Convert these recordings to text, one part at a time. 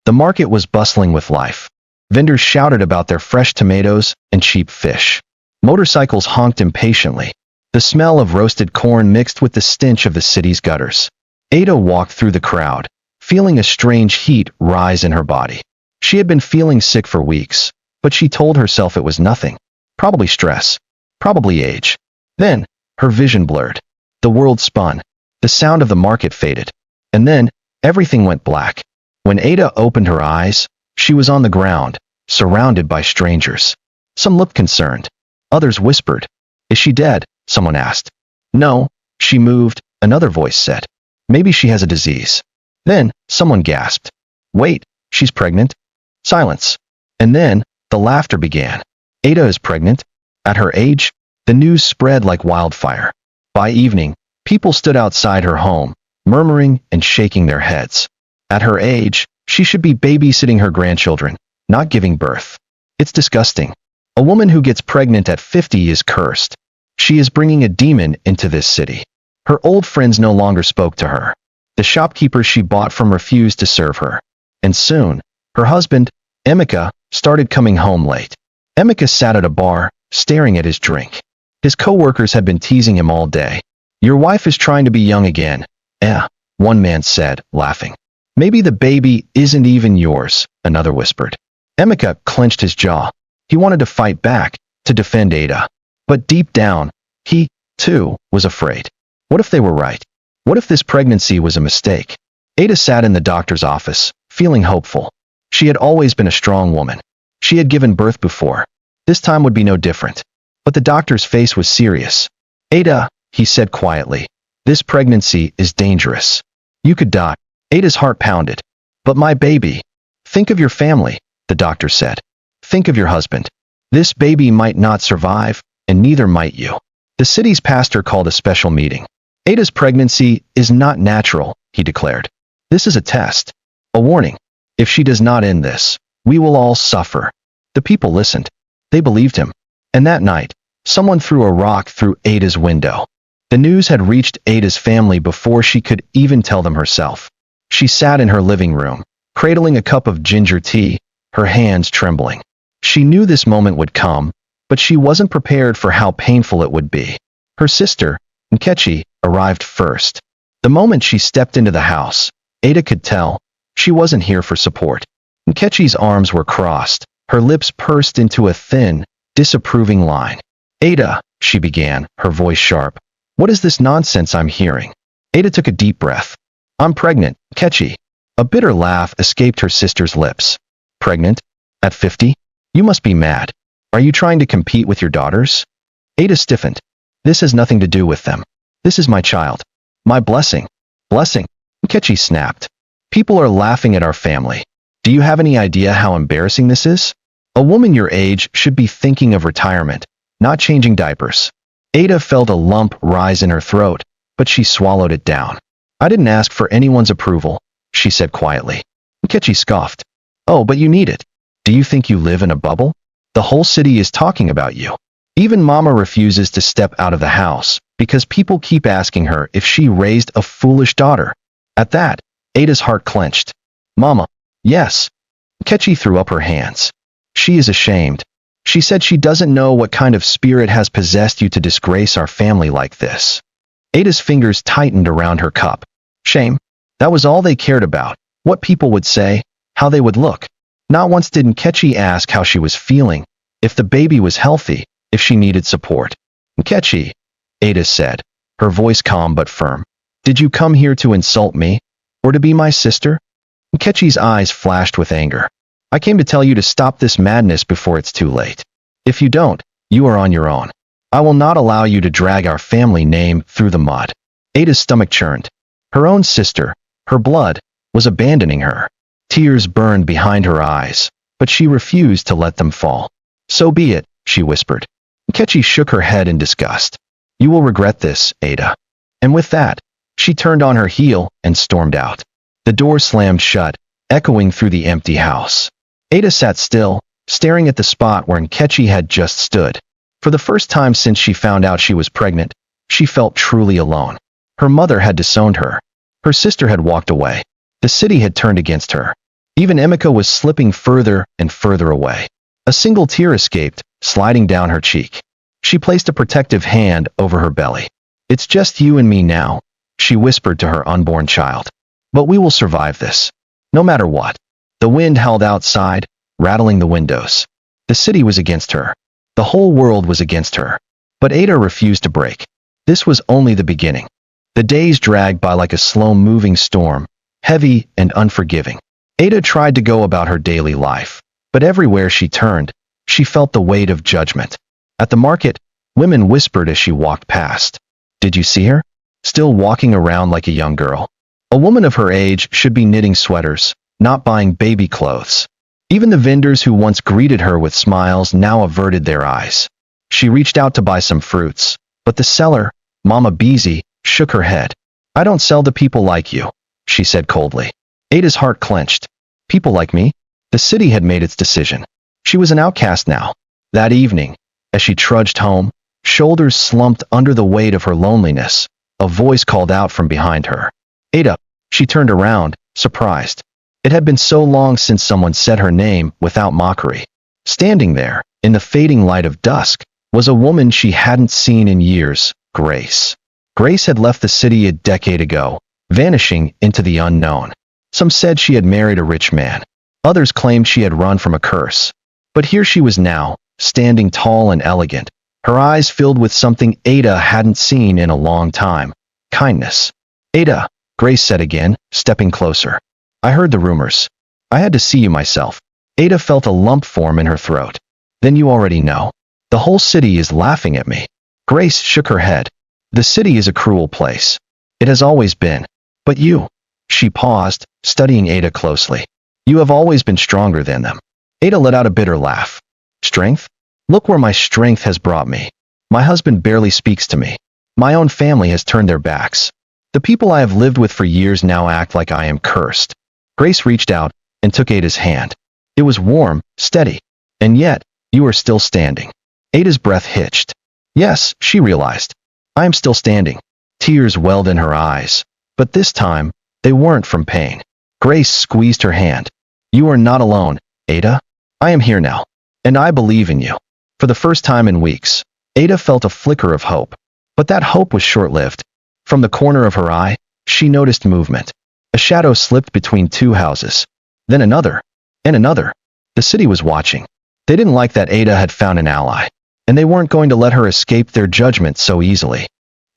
The market was bustling with life. Vendors shouted about their fresh tomatoes and cheap fish. Motorcycles honked impatiently. The smell of roasted corn mixed with the stench of the city's gutters. Ada walked through the crowd, feeling a strange heat rise in her body. She had been feeling sick for weeks, but she told herself it was nothing. Probably stress. Probably age. Then, her vision blurred. The world spun. The sound of the market faded. And then, everything went black. When Ada opened her eyes, she was on the ground, surrounded by strangers. Some looked concerned. Others whispered. "Is she dead?" someone asked. "No, she moved," another voice said. "Maybe she has a disease." Then, someone gasped. "Wait, she's pregnant?" Silence. And then, the laughter began. Ada is pregnant? At her age? The news spread like wildfire. By evening, people stood outside her home, murmuring and shaking their heads. At her age, she should be babysitting her grandchildren, not giving birth. It's disgusting. A woman who gets pregnant at 50 is cursed. She is bringing a demon into this city. Her old friends no longer spoke to her. The shopkeepers she bought from refused to serve her. And soon, her husband, Emeka, started coming home late. Emeka sat at a bar, staring at his drink. His co-workers had been teasing him all day. "Your wife is trying to be young again." One man said, laughing. "Maybe the baby isn't even yours," another whispered. Emeka clenched his jaw. He wanted to fight back, to defend Ada. But deep down, he, too, was afraid. What if they were right? What if this pregnancy was a mistake? Ada sat in the doctor's office, feeling hopeful. She had always been a strong woman. She had given birth before. This time would be no different. But the doctor's face was serious. "Ada," he said quietly, "this pregnancy is dangerous. You could die." Ada's heart pounded. "But my baby." "Think of your family," the doctor said. "Think of your husband. This baby might not survive, and neither might you." The city's pastor called a special meeting. "Ada's pregnancy is not natural," he declared. "This is a test. A warning. If she does not end this, we will all suffer." The people listened. They believed him. And that night, someone threw a rock through Ada's window. The news had reached Ada's family before she could even tell them herself. She sat in her living room, cradling a cup of ginger tea, her hands trembling. She knew this moment would come, but she wasn't prepared for how painful it would be. Her sister, Nkechi, arrived first. The moment she stepped into the house, Ada could tell she wasn't here for support. Nkechi's arms were crossed, her lips pursed into a thin, disapproving line. "Ada," she began, her voice sharp. "What is this nonsense I'm hearing?" Ada took a deep breath. "I'm pregnant, Nkechi." A bitter laugh escaped her sister's lips. "Pregnant? At 50? You must be mad. Are you trying to compete with your daughters?" Ada stiffened. "This has nothing to do with them. This is my child. My blessing." "Blessing?" Nkechi snapped. "People are laughing at our family. Do you have any idea how embarrassing this is? A woman your age should be thinking of retirement, not changing diapers." Ada felt a lump rise in her throat, but she swallowed it down. "I didn't ask for anyone's approval," she said quietly. Nkechi scoffed. "Oh, but you need it. Do you think you live in a bubble? The whole city is talking about you. Even Mama refuses to step out of the house because people keep asking her if she raised a foolish daughter." At that, Ada's heart clenched. "Mama." "Yes." Nkechi threw up her hands. "She is ashamed. She said she doesn't know what kind of spirit has possessed you to disgrace our family like this." Ada's fingers tightened around her cup. Shame? That was all they cared about. What people would say, how they would look. Not once did Nkechi ask how she was feeling, if the baby was healthy, if she needed support. "Nkechi," Ada said, her voice calm but firm. "Did you come here to insult me? Or to be my sister?" Nkechi's eyes flashed with anger. "I came to tell you to stop this madness before it's too late. If you don't, you are on your own. I will not allow you to drag our family name through the mud." Ada's stomach churned. Her own sister, her blood, was abandoning her. Tears burned behind her eyes, but she refused to let them fall. "So be it," she whispered. Nkechi shook her head in disgust. "You will regret this, Ada." And with that, she turned on her heel and stormed out. The door slammed shut, echoing through the empty house. Ada sat still, staring at the spot where Nkechi had just stood. For the first time since she found out she was pregnant, she felt truly alone. Her mother had disowned her. Her sister had walked away. The city had turned against her. Even Emika was slipping further and further away. A single tear escaped, sliding down her cheek. She placed a protective hand over her belly. "It's just you and me now," she whispered to her unborn child. "But we will survive this. No matter what." The wind howled outside, rattling the windows. The city was against her. The whole world was against her. But Ada refused to break. This was only the beginning. The days dragged by like a slow-moving storm, heavy and unforgiving. Ada tried to go about her daily life, but everywhere she turned, she felt the weight of judgment. At the market, women whispered as she walked past. "Did you see her? Still walking around like a young girl. A woman of her age should be knitting sweaters, not buying baby clothes." Even the vendors who once greeted her with smiles now averted their eyes. She reached out to buy some fruits, but the seller, Mama Beezy, shook her head. "I don't sell to people like you," she said coldly. Ada's heart clenched. People like me? The city had made its decision. She was an outcast now. That evening, as she trudged home, shoulders slumped under the weight of her loneliness, a voice called out from behind her. "Ada." She turned around, surprised. It had been so long since someone said her name without mockery. Standing there, in the fading light of dusk, was a woman she hadn't seen in years, Grace. Grace had left the city a decade ago, vanishing into the unknown. Some said she had married a rich man. Others claimed she had run from a curse. But here she was now, standing tall and elegant, her eyes filled with something Ada hadn't seen in a long time: kindness. "Ada," Grace said again, stepping closer. "I heard the rumors. I had to see you myself." Ada felt a lump form in her throat. "Then you already know. The whole city is laughing at me." Grace shook her head. "The city is a cruel place. It has always been. But you." She paused, studying Ada closely. "You have always been stronger than them." Ada let out a bitter laugh. "Strength? Look where my strength has brought me. My husband barely speaks to me. My own family has turned their backs. The people I have lived with for years now act like I am cursed." Grace reached out and took Ada's hand. It was warm, steady. "And yet, you are still standing." Ada's breath hitched. Yes, she realized. I am still standing. Tears welled in her eyes. But this time, they weren't from pain. Grace squeezed her hand. "You are not alone, Ada. I am here now. And I believe in you." For the first time in weeks, Ada felt a flicker of hope. But that hope was short-lived. From the corner of her eye, she noticed movement. A shadow slipped between two houses. Then another. And another. The city was watching. They didn't like that Ada had found an ally. And they weren't going to let her escape their judgment so easily.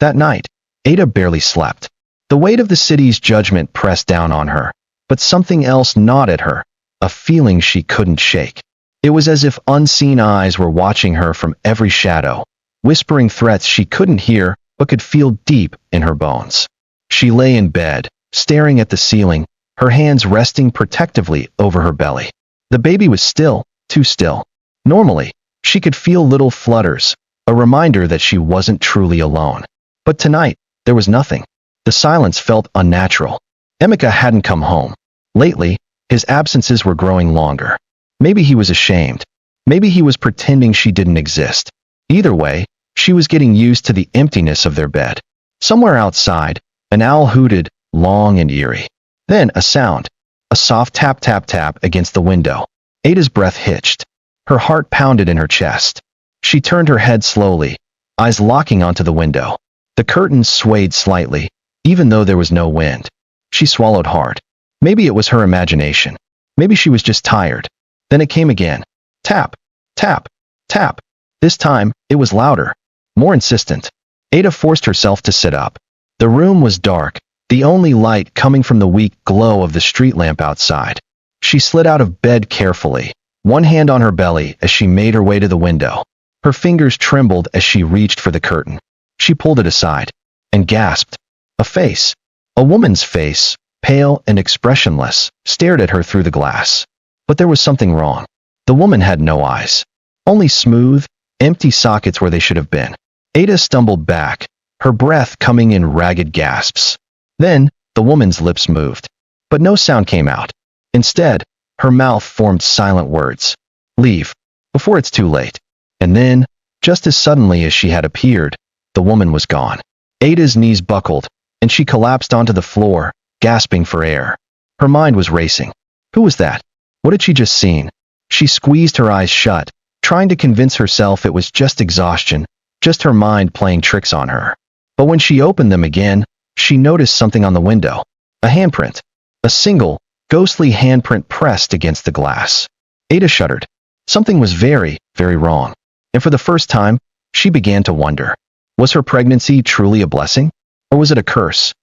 That night, Ada barely slept. The weight of the city's judgment pressed down on her. But something else gnawed at her, a feeling she couldn't shake. It was as if unseen eyes were watching her from every shadow, whispering threats she couldn't hear but could feel deep in her bones. She lay in bed, staring at the ceiling, her hands resting protectively over her belly. The baby was still, too still. Normally, she could feel little flutters, a reminder that she wasn't truly alone. But tonight, there was nothing. The silence felt unnatural. Emika hadn't come home. Lately, his absences were growing longer. Maybe he was ashamed. Maybe he was pretending she didn't exist. Either way, she was getting used to the emptiness of their bed. Somewhere outside, an owl hooted, long and eerie. Then a sound. A soft tap-tap-tap against the window. Ada's breath hitched. Her heart pounded in her chest. She turned her head slowly, eyes locking onto the window. The curtains swayed slightly, even though there was no wind. She swallowed hard. Maybe it was her imagination. Maybe she was just tired. Then it came again. Tap, tap, tap. This time, it was louder, more insistent. Ada forced herself to sit up. The room was dark, the only light coming from the weak glow of the street lamp outside. She slid out of bed carefully, one hand on her belly as she made her way to the window. Her fingers trembled as she reached for the curtain. She pulled it aside and gasped. A face, a woman's face, pale and expressionless, stared at her through the glass. But there was something wrong. The woman had no eyes, only smooth, empty sockets where they should have been. Ada stumbled back, her breath coming in ragged gasps. Then, the woman's lips moved. But no sound came out. Instead, her mouth formed silent words. "Leave, before it's too late." And then, just as suddenly as she had appeared, the woman was gone. Ada's knees buckled, and she collapsed onto the floor, gasping for air. Her mind was racing. Who was that? What had she just seen? She squeezed her eyes shut, trying to convince herself it was just exhaustion, just her mind playing tricks on her. But when she opened them again, she noticed something on the window. A handprint. A single, ghostly handprint pressed against the glass. Ada shuddered. Something was very, very wrong. And for the first time, she began to wonder. Was her pregnancy truly a blessing? Or was it a curse?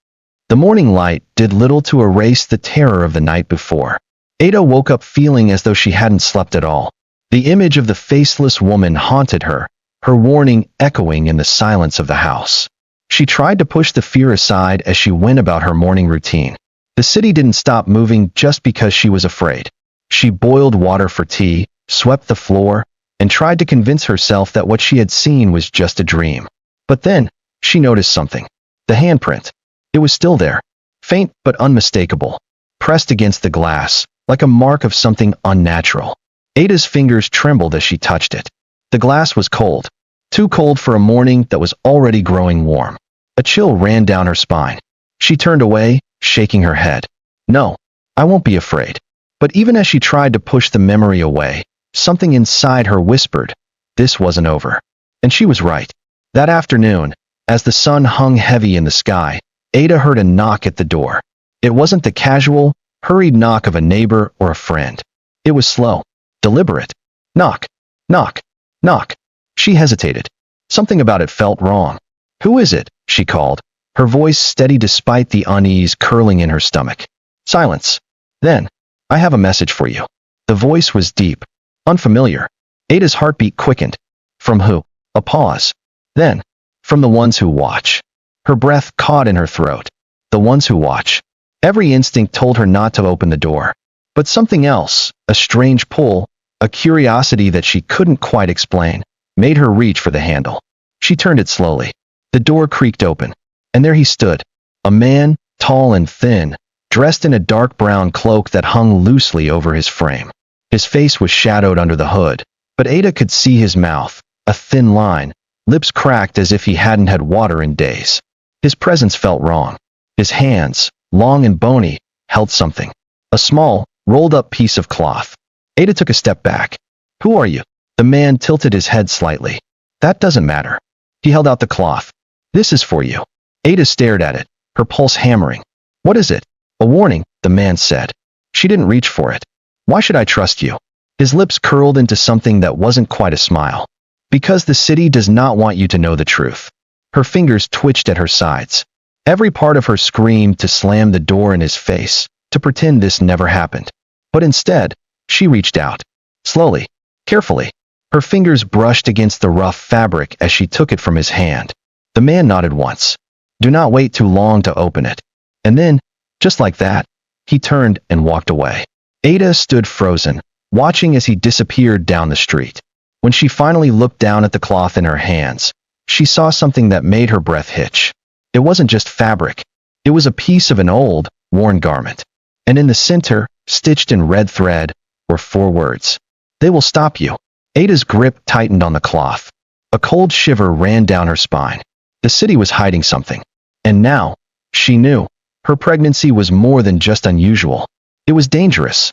The morning light did little to erase the terror of the night before. Ada woke up feeling as though she hadn't slept at all. The image of the faceless woman haunted her, her warning echoing in the silence of the house. She tried to push the fear aside as she went about her morning routine. The city didn't stop moving just because she was afraid. She boiled water for tea, swept the floor, and tried to convince herself that what she had seen was just a dream. But then, she noticed something. The handprint. It was still there, faint but unmistakable, pressed against the glass, like a mark of something unnatural. Ada's fingers trembled as she touched it. The glass was cold, too cold for a morning that was already growing warm. A chill ran down her spine. She turned away, shaking her head. No, I won't be afraid. But even as she tried to push the memory away, something inside her whispered, this wasn't over. And she was right. That afternoon, as the sun hung heavy in the sky, Ada heard a knock at the door. It wasn't the casual, hurried knock of a neighbor or a friend. It was slow, deliberate. Knock, knock, knock. She hesitated. Something about it felt wrong. Who is it? She called, her voice steady despite the unease curling in her stomach. Silence. Then, I have a message for you. The voice was deep, unfamiliar. Ada's heartbeat quickened. From who? A pause. Then, from the ones who watch. Her breath caught in her throat. The ones who watch. Every instinct told her not to open the door. But something else, a strange pull, a curiosity that she couldn't quite explain, made her reach for the handle. She turned it slowly. The door creaked open, and there he stood, a man, tall and thin, dressed in a dark brown cloak that hung loosely over his frame. His face was shadowed under the hood, but Ada could see his mouth, a thin line, lips cracked as if he hadn't had water in days. His presence felt wrong. His hands, long and bony, held something. A small, rolled-up piece of cloth. Ada took a step back. Who are you? The man tilted his head slightly. That doesn't matter. He held out the cloth. This is for you. Ada stared at it, her pulse hammering. What is it? A warning, the man said. She didn't reach for it. Why should I trust you? His lips curled into something that wasn't quite a smile. Because the city does not want you to know the truth. Her fingers twitched at her sides. Every part of her screamed to slam the door in his face, to pretend this never happened. But instead, she reached out. Slowly, carefully. Her fingers brushed against the rough fabric as she took it from his hand. The man nodded once. Do not wait too long to open it. And then, just like that, he turned and walked away. Ada stood frozen, watching as he disappeared down the street. When she finally looked down at the cloth in her hands, she saw something that made her breath hitch. It wasn't just fabric. It was a piece of an old, worn garment. And in the center, stitched in red thread, were 4 words. They will stop you. Ada's grip tightened on the cloth. A cold shiver ran down her spine. The city was hiding something. And now, she knew, her pregnancy was more than just unusual. It was dangerous.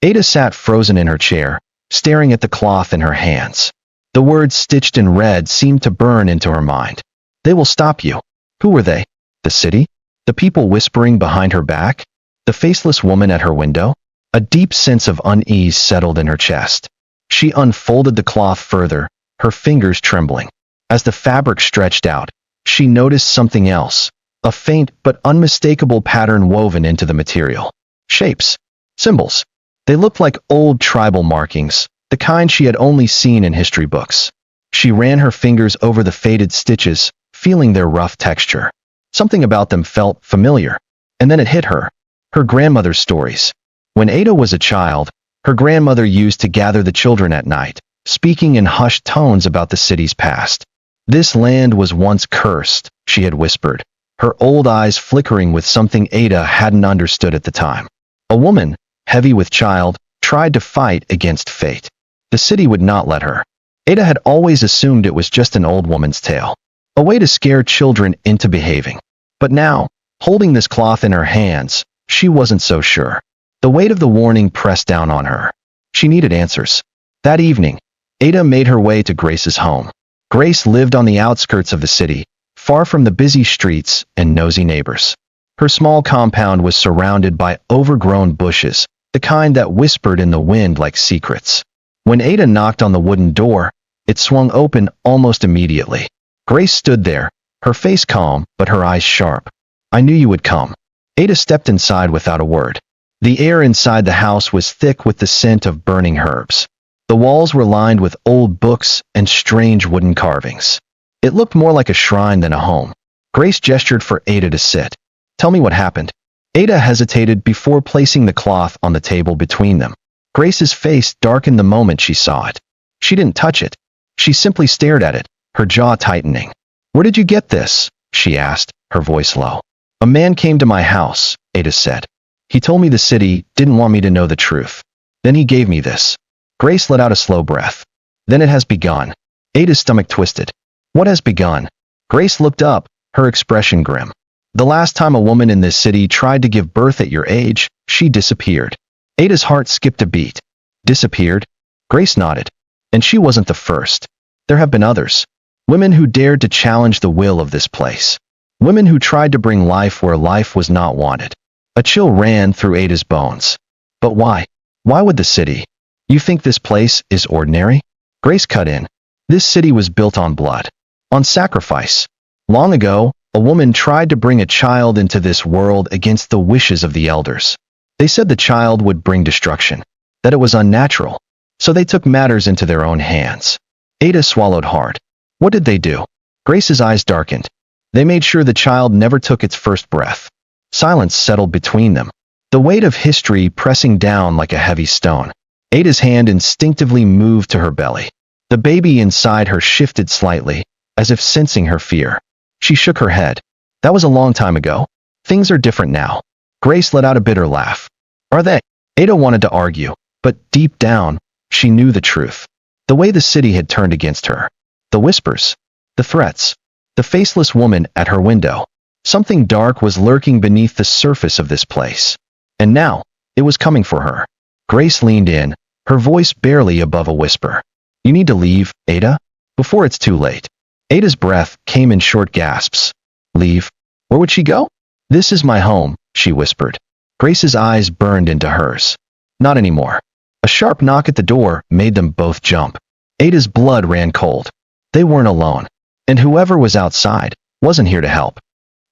Ada sat frozen in her chair, staring at the cloth in her hands. The words stitched in red seemed to burn into her mind. They will stop you. Who were they? The city? The people whispering behind her back? The faceless woman at her window? A deep sense of unease settled in her chest. She unfolded the cloth further, her fingers trembling. As the fabric stretched out, she noticed something else, a faint but unmistakable pattern woven into the material. Shapes. Symbols. They looked like old tribal markings, the kind she had only seen in history books. She ran her fingers over the faded stitches, feeling their rough texture. Something about them felt familiar. And then it hit her. Her grandmother's stories. When Ada was a child, her grandmother used to gather the children at night, speaking in hushed tones about the city's past. This land was once cursed, she had whispered, her old eyes flickering with something Ada hadn't understood at the time. A woman, heavy with child, tried to fight against fate. The city would not let her. Ada had always assumed it was just an old woman's tale, a way to scare children into behaving. But now, holding this cloth in her hands, she wasn't so sure. The weight of the warning pressed down on her. She needed answers. That evening, Ada made her way to Grace's home. Grace lived on the outskirts of the city, far from the busy streets and nosy neighbors. Her small compound was surrounded by overgrown bushes, the kind that whispered in the wind like secrets. When Ada knocked on the wooden door, it swung open almost immediately. Grace stood there, her face calm but her eyes sharp. "I knew you would come." Ada stepped inside without a word. The air inside the house was thick with the scent of burning herbs. The walls were lined with old books and strange wooden carvings. It looked more like a shrine than a home. Grace gestured for Ada to sit. "Tell me what happened." Ada hesitated before placing the cloth on the table between them. Grace's face darkened the moment she saw it. She didn't touch it. She simply stared at it, her jaw tightening. "Where did you get this?" she asked, her voice low. "A man came to my house," Ada said. "He told me the city didn't want me to know the truth. Then he gave me this." Grace let out a slow breath. "Then it has begun." Ada's stomach twisted. "What has begun?" Grace looked up, her expression grim. "The last time a woman in this city tried to give birth at your age, she disappeared." Ada's heart skipped a beat. "Disappeared?" Grace nodded. "And she wasn't the first. There have been others. Women who dared to challenge the will of this place. Women who tried to bring life where life was not wanted." A chill ran through Ada's bones. "But why? Why would the city? You think this place is ordinary?" Grace cut in. "This city was built on blood. On sacrifice. Long ago, a woman tried to bring a child into this world against the wishes of the elders. They said the child would bring destruction, that it was unnatural. So they took matters into their own hands." Ada swallowed hard. "What did they do?" Grace's eyes darkened. "They made sure the child never took its first breath." Silence settled between them, the weight of history pressing down like a heavy stone. Ada's hand instinctively moved to her belly. The baby inside her shifted slightly, as if sensing her fear. She shook her head. "That was a long time ago. Things are different now." Grace let out a bitter laugh. "Are they?" Ada wanted to argue, but deep down, she knew the truth. The way the city had turned against her. The whispers. The threats. The faceless woman at her window. Something dark was lurking beneath the surface of this place. And now, it was coming for her. Grace leaned in, her voice barely above a whisper. "You need to leave, Ada, before it's too late." Ada's breath came in short gasps. "Leave? Where would she go?" "This is my home," she whispered. Grace's eyes burned into hers. "Not anymore." A sharp knock at the door made them both jump. Ada's blood ran cold. They weren't alone. And whoever was outside wasn't here to help.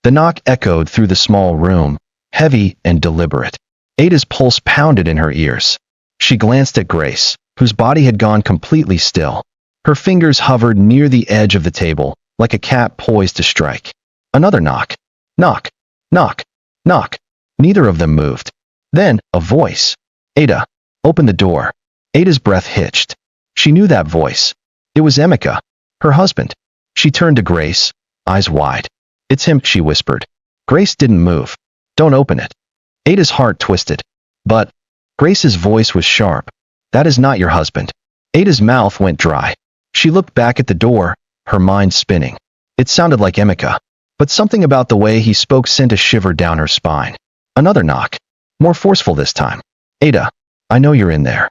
The knock echoed through the small room, heavy and deliberate. Ada's pulse pounded in her ears. She glanced at Grace, whose body had gone completely still. Her fingers hovered near the edge of the table, like a cat poised to strike. Another knock. Knock. Knock. Knock. Neither of them moved. Then, a voice. "Ada, open the door." Ada's breath hitched. She knew that voice. It was Emeka, her husband. She turned to Grace, eyes wide. "It's him," she whispered. Grace didn't move. "Don't open it." Ada's heart twisted. "But..." Grace's voice was sharp. "That is not your husband." Ada's mouth went dry. She looked back at the door, her mind spinning. It sounded like Emeka, but something about the way he spoke sent a shiver down her spine. Another knock. More forceful this time. "Ada, I know you're in there."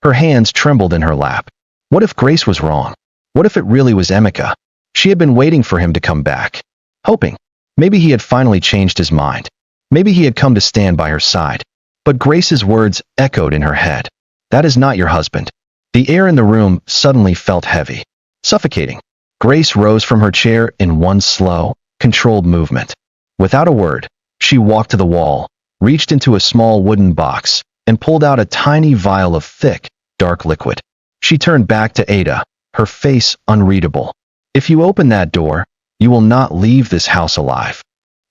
Her hands trembled in her lap. What if Grace was wrong? What if it really was Emeka? She had been waiting for him to come back. Hoping. Maybe he had finally changed his mind. Maybe he had come to stand by her side. But Grace's words echoed in her head. "That is not your husband." The air in the room suddenly felt heavy. Suffocating. Grace rose from her chair in one slow, controlled movement. Without a word, she walked to the wall, reached into a small wooden box, and pulled out a tiny vial of thick, dark liquid. She turned back to Ada, her face unreadable. "If you open that door, you will not leave this house alive."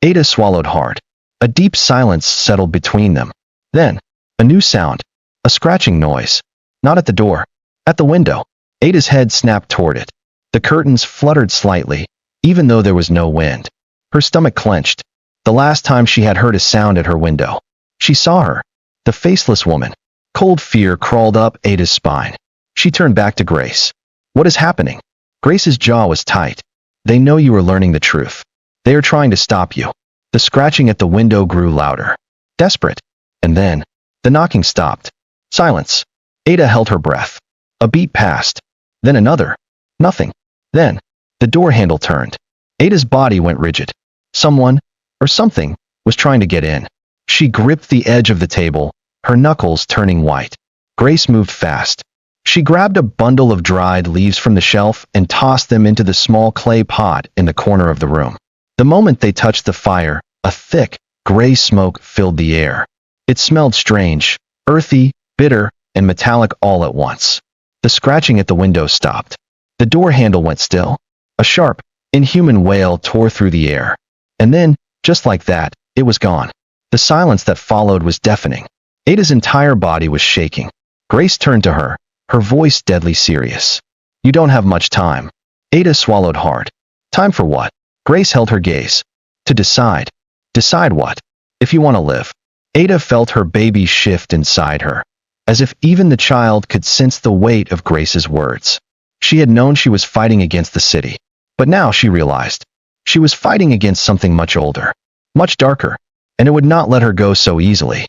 Ada swallowed hard. A deep silence settled between them. Then, a new sound. A scratching noise. Not at the door. At the window. Ada's head snapped toward it. The curtains fluttered slightly, even though there was no wind. Her stomach clenched. The last time she had heard a sound at her window. She saw her. The faceless woman. Cold fear crawled up Ada's spine. She turned back to Grace. "What is happening?" Grace's jaw was tight. "They know you are learning the truth. They are trying to stop you." The scratching at the window grew louder. Desperate. And then, The knocking stopped. Silence. Ada held her breath. A beat passed. Then another. Nothing. Then, the door handle turned. Ada's body went rigid. Someone, or something, was trying to get in. She gripped the edge of the table, her knuckles turning white. Grace moved fast. She grabbed a bundle of dried leaves from the shelf and tossed them into the small clay pot in the corner of the room. The moment they touched the fire, a thick, gray smoke filled the air. It smelled strange, earthy, bitter, and metallic all at once. The scratching at the window stopped. The door handle went still. A sharp, inhuman wail tore through the air. And then, just like that, it was gone. The silence that followed was deafening. Ada's entire body was shaking. Grace turned to her, her voice deadly serious. "You don't have much time." Ada swallowed hard. "Time for what?" Grace held her gaze. "To decide." "Decide what?" "If you want to live." Ada felt her baby shift inside her, as if even the child could sense the weight of Grace's words. She had known she was fighting against the city, but now she realized she was fighting against something much older, much darker, and it would not let her go so easily.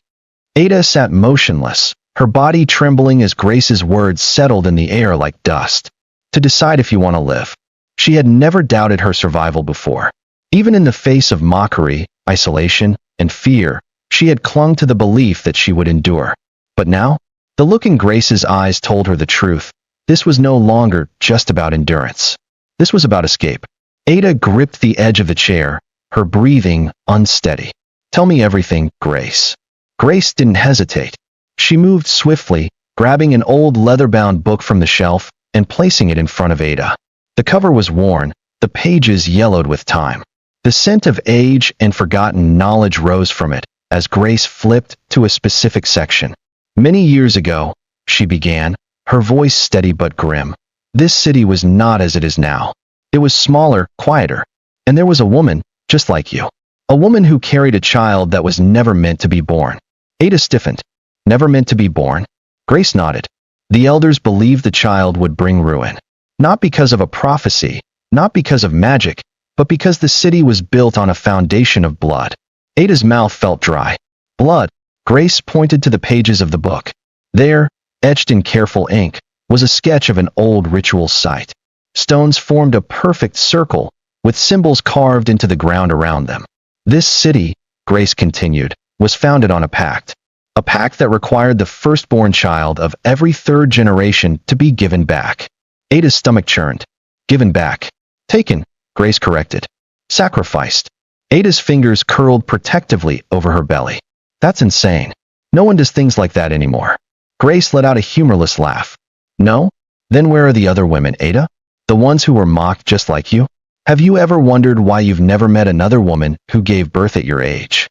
Ada sat motionless, her body trembling as Grace's words settled in the air like dust. To decide if you want to live. She had never doubted her survival before. Even in the face of mockery, isolation, and fear, she had clung to the belief that she would endure. But now, the look in Grace's eyes told her the truth. This was no longer just about endurance. This was about escape. Ada gripped the edge of the chair, her breathing unsteady. "Tell me everything, Grace." Grace didn't hesitate. She moved swiftly, grabbing an old leather-bound book from the shelf and placing it in front of Ada. The cover was worn, the pages yellowed with time. The scent of age and forgotten knowledge rose from it as Grace flipped to a specific section. "Many years ago," she began, her voice steady but grim. "This city was not as it is now. It was smaller, quieter, and there was a woman, just like you. A woman who carried a child that was never meant to be born." Ada stiffened. "Never meant to be born?" Grace nodded. "The elders believed the child would bring ruin. Not because of a prophecy, not because of magic, but because the city was built on a foundation of blood." Ada's mouth felt dry. "Blood." Grace pointed to the pages of the book. There, etched in careful ink, was a sketch of an old ritual site. Stones formed a perfect circle, with symbols carved into the ground around them. "This city," Grace continued, "was founded on a pact. A pact that required the firstborn child of every third generation to be given back." Ada's stomach churned. "Given back." "Taken," Grace corrected. "Sacrificed." Ada's fingers curled protectively over her belly. "That's insane. No one does things like that anymore." Grace let out a humorless laugh. "No? Then where are the other women, Ada? The ones who were mocked just like you? Have you ever wondered why you've never met another woman who gave birth at your age?"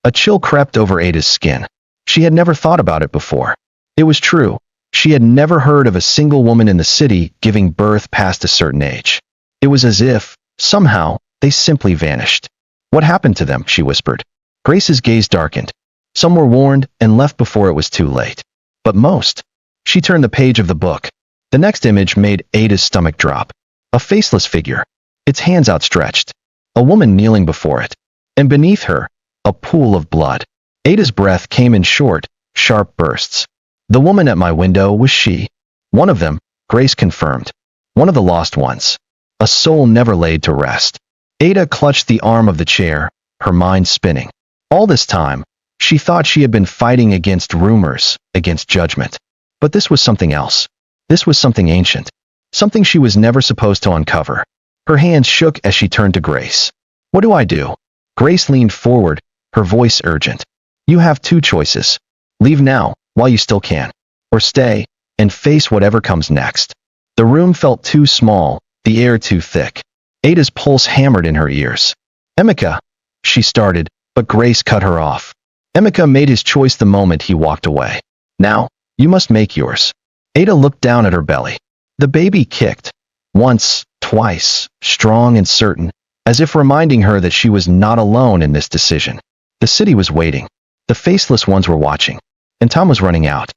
A chill crept over Ada's skin. She had never thought about it before. It was true. She had never heard of a single woman in the city giving birth past a certain age. It was as if, somehow, they simply vanished. "What happened to them?" she whispered. Grace's gaze darkened. "Some were warned and left before it was too late. But most." She turned the page of the book. The next image made Ada's stomach drop. A faceless figure, its hands outstretched. A woman kneeling before it. And beneath her, a pool of blood. Ada's breath came in short, sharp bursts. "The woman at my window was she." "One of them," Grace confirmed. "One of the lost ones. A soul never laid to rest." Ada clutched the arm of the chair, her mind spinning. All this time, she thought she had been fighting against rumors, against judgment. But this was something else. This was something ancient. Something she was never supposed to uncover. Her hands shook as she turned to Grace. "What do I do?" Grace leaned forward, her voice urgent. "You have two choices. Leave now, while you still can. Or stay, and face whatever comes next." The room felt too small, the air too thick. Ada's pulse hammered in her ears. "Emeka," she started, but Grace cut her off. "Emeka made his choice the moment he walked away. Now, you must make yours." Ada looked down at her belly. The baby kicked. Once, twice, strong and certain, as if reminding her that she was not alone in this decision. The city was waiting. The faceless ones were watching. And time was running out.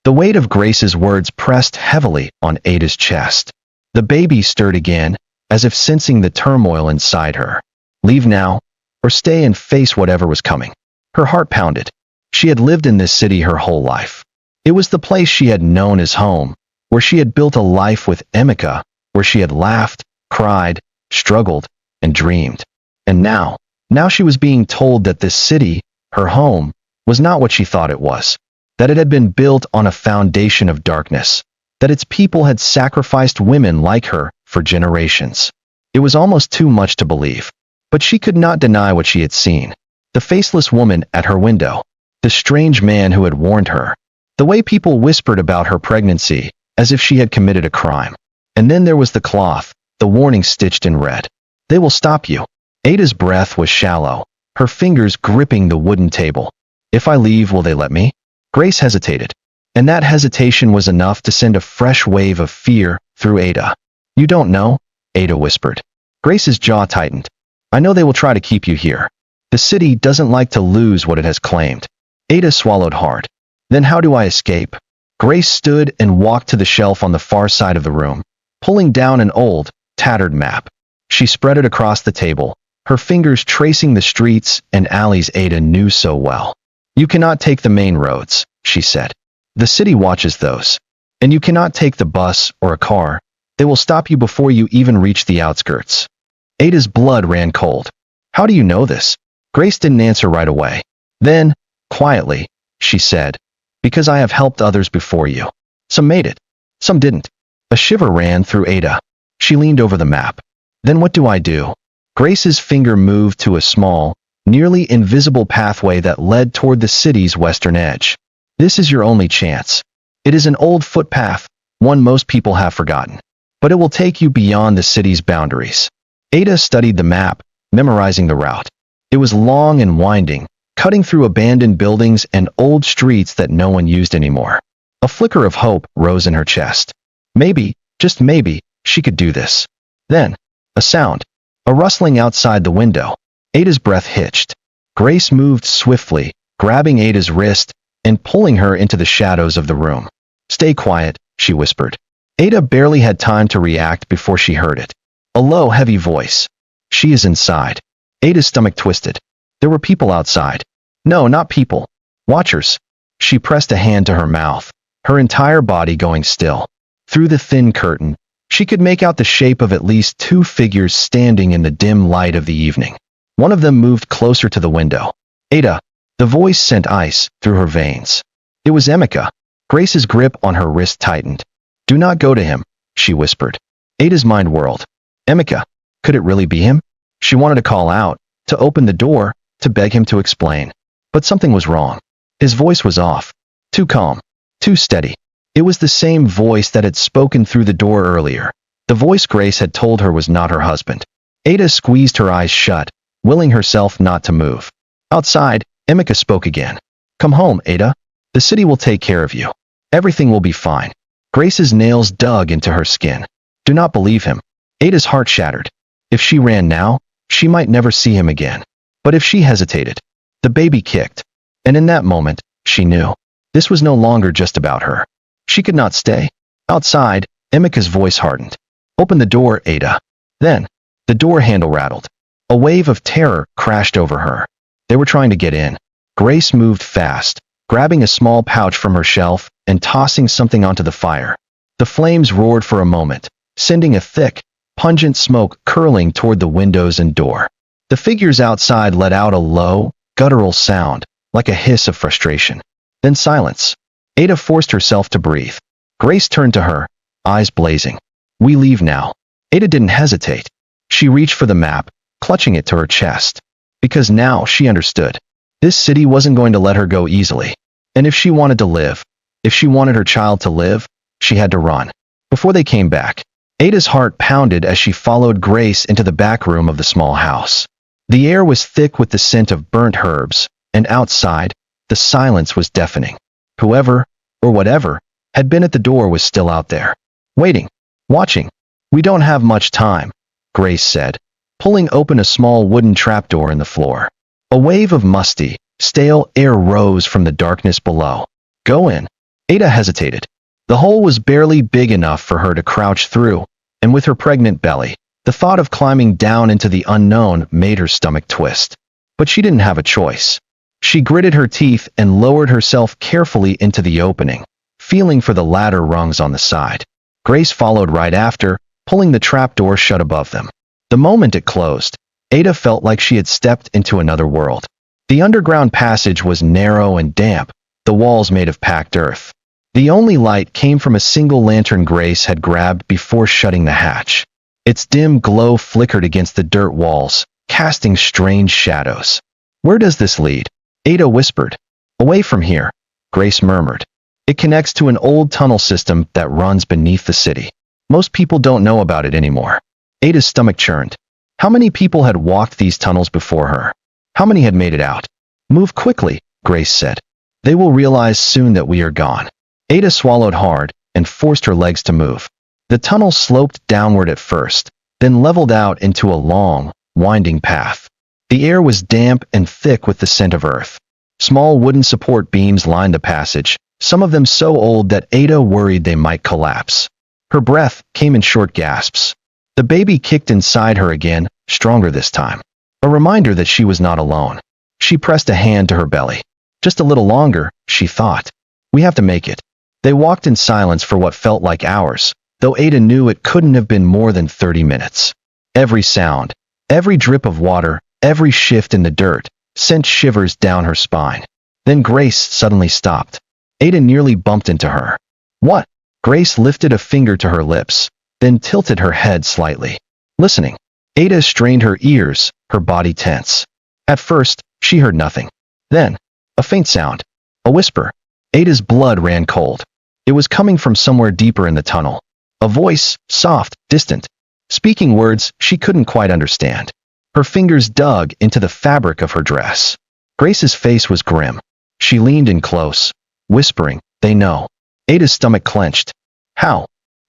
The weight of Grace's words pressed heavily on Ada's chest. The baby stirred again, as if sensing the turmoil inside her. Leave now, or stay and face whatever was coming. Her heart pounded. She had lived in this city her whole life. It was the place she had known as home, where she had built a life with Emeka, where she had laughed, cried, struggled, and dreamed. And now she was being told that this city, her home, was not what she thought it was, that it had been built on a foundation of darkness, that its people had sacrificed women like her for generations. It was almost too much to believe, but she could not deny what she had seen. The faceless woman at her window, the strange man who had warned her, the way people whispered about her pregnancy as if she had committed a crime. And then there was the cloth, the warning stitched in red. They will stop you. Ada's breath was shallow, her fingers gripping the wooden table. If I leave, will they let me? Grace hesitated, and that hesitation was enough to send a fresh wave of fear through Ada. You don't know, Ada whispered. Grace's jaw tightened. I know they will try to keep you here. The city doesn't like to lose what it has claimed. Ada swallowed hard. Then how do I escape? Grace stood and walked to the shelf on the far side of the room, pulling down an old, tattered map. She spread it across the table, her fingers tracing the streets and alleys Ada knew so well. You cannot take the main roads, she said. The city watches those. And you cannot take the bus or a car. They will stop you before you even reach the outskirts. Ada's blood ran cold. How do you know this? Grace didn't answer right away. Then, quietly, she said, because I have helped others before you. Some made it. Some didn't. A shiver ran through Ada. She leaned over the map. Then what do I do? Grace's finger moved to a small, nearly invisible pathway that led toward the city's western edge. This is your only chance. It is an old footpath, one most people have forgotten. But it will take you beyond the city's boundaries. Ada studied the map, memorizing the route. It was long and winding, cutting through abandoned buildings and old streets that no one used anymore. A flicker of hope rose in her chest. Maybe, just maybe, she could do this. Then, a sound. A rustling outside the window. Ada's breath hitched. Grace moved swiftly, grabbing Ada's wrist and pulling her into the shadows of the room. Stay quiet, she whispered. Ada barely had time to react before she heard it. A low, heavy voice. She is inside. Ada's stomach twisted. There were people outside. No, not people. Watchers. She pressed a hand to her mouth, her entire body going still. Through the thin curtain, she could make out the shape of at least two figures standing in the dim light of the evening. One of them moved closer to the window. Ada. The voice sent ice through her veins. It was Emeka. Grace's grip on her wrist tightened. Do not go to him, she whispered. Ada's mind whirled. Emeka. Could it really be him? She wanted to call out, to open the door, to beg him to explain. But something was wrong. His voice was off. Too calm. Too steady. It was the same voice that had spoken through the door earlier. The voice Grace had told her was not her husband. Ada squeezed her eyes shut, willing herself not to move. Outside, Emeka spoke again. Come home, Ada. The city will take care of you. Everything will be fine. Grace's nails dug into her skin. Do not believe him. Ada's heart shattered. If she ran now, she might never see him again. But if she hesitated, the baby kicked. And in that moment, she knew. This was no longer just about her. She could not stay. Outside, Emeka's voice hardened. Open the door, Ada. Then, the door handle rattled. A wave of terror crashed over her. They were trying to get in. Grace moved fast, grabbing a small pouch from her shelf and tossing something onto the fire. The flames roared for a moment, sending a thick, pungent smoke curling toward the windows and door. The figures outside let out a low, guttural sound, like a hiss of frustration. Then silence. Ada forced herself to breathe. Grace turned to her, eyes blazing. We leave now. Ada didn't hesitate. She reached for the map, clutching it to her chest. Because now she understood. This city wasn't going to let her go easily. And if she wanted to live, if she wanted her child to live, she had to run. Before they came back, Ada's heart pounded as she followed Grace into the back room of the small house. The air was thick with the scent of burnt herbs, and outside, the silence was deafening. Whoever, or whatever, had been at the door was still out there. Waiting. Watching. We don't have much time, Grace said, pulling open a small wooden trapdoor in the floor. A wave of musty, stale air rose from the darkness below. Go in. Ada hesitated. The hole was barely big enough for her to crouch through, and with her pregnant belly, the thought of climbing down into the unknown made her stomach twist. But she didn't have a choice. She gritted her teeth and lowered herself carefully into the opening, feeling for the ladder rungs on the side. Grace followed right after, pulling the trapdoor shut above them. The moment it closed, Ada felt like she had stepped into another world. The underground passage was narrow and damp, the walls made of packed earth. The only light came from a single lantern Grace had grabbed before shutting the hatch. Its dim glow flickered against the dirt walls, casting strange shadows. "Where does this lead?" Ada whispered. "Away from here," Grace murmured. "It connects to an old tunnel system that runs beneath the city. Most people don't know about it anymore." Ada's stomach churned. How many people had walked these tunnels before her? How many had made it out? "Move quickly," Grace said. "They will realize soon that we are gone." Ada swallowed hard and forced her legs to move. The tunnel sloped downward at first, then leveled out into a long, winding path. The air was damp and thick with the scent of earth. Small wooden support beams lined the passage, some of them so old that Ada worried they might collapse. Her breath came in short gasps. The baby kicked inside her again, stronger this time. A reminder that she was not alone. She pressed a hand to her belly. Just a little longer, she thought. We have to make it. They walked in silence for what felt like hours, though Ada knew it couldn't have been more than 30 minutes. Every sound, every drip of water, every shift in the dirt, sent shivers down her spine. Then Grace suddenly stopped. Ada nearly bumped into her. "What?" Grace lifted a finger to her lips, then tilted her head slightly. Listening. Ada strained her ears, her body tense. At first, she heard nothing. Then, a faint sound. A whisper. Ada's blood ran cold. It was coming from somewhere deeper in the tunnel. A voice, soft, distant, speaking words she couldn't quite understand. Her fingers dug into the fabric of her dress. Grace's face was grim. She leaned in close, whispering, "They know." Ada's stomach clenched. How?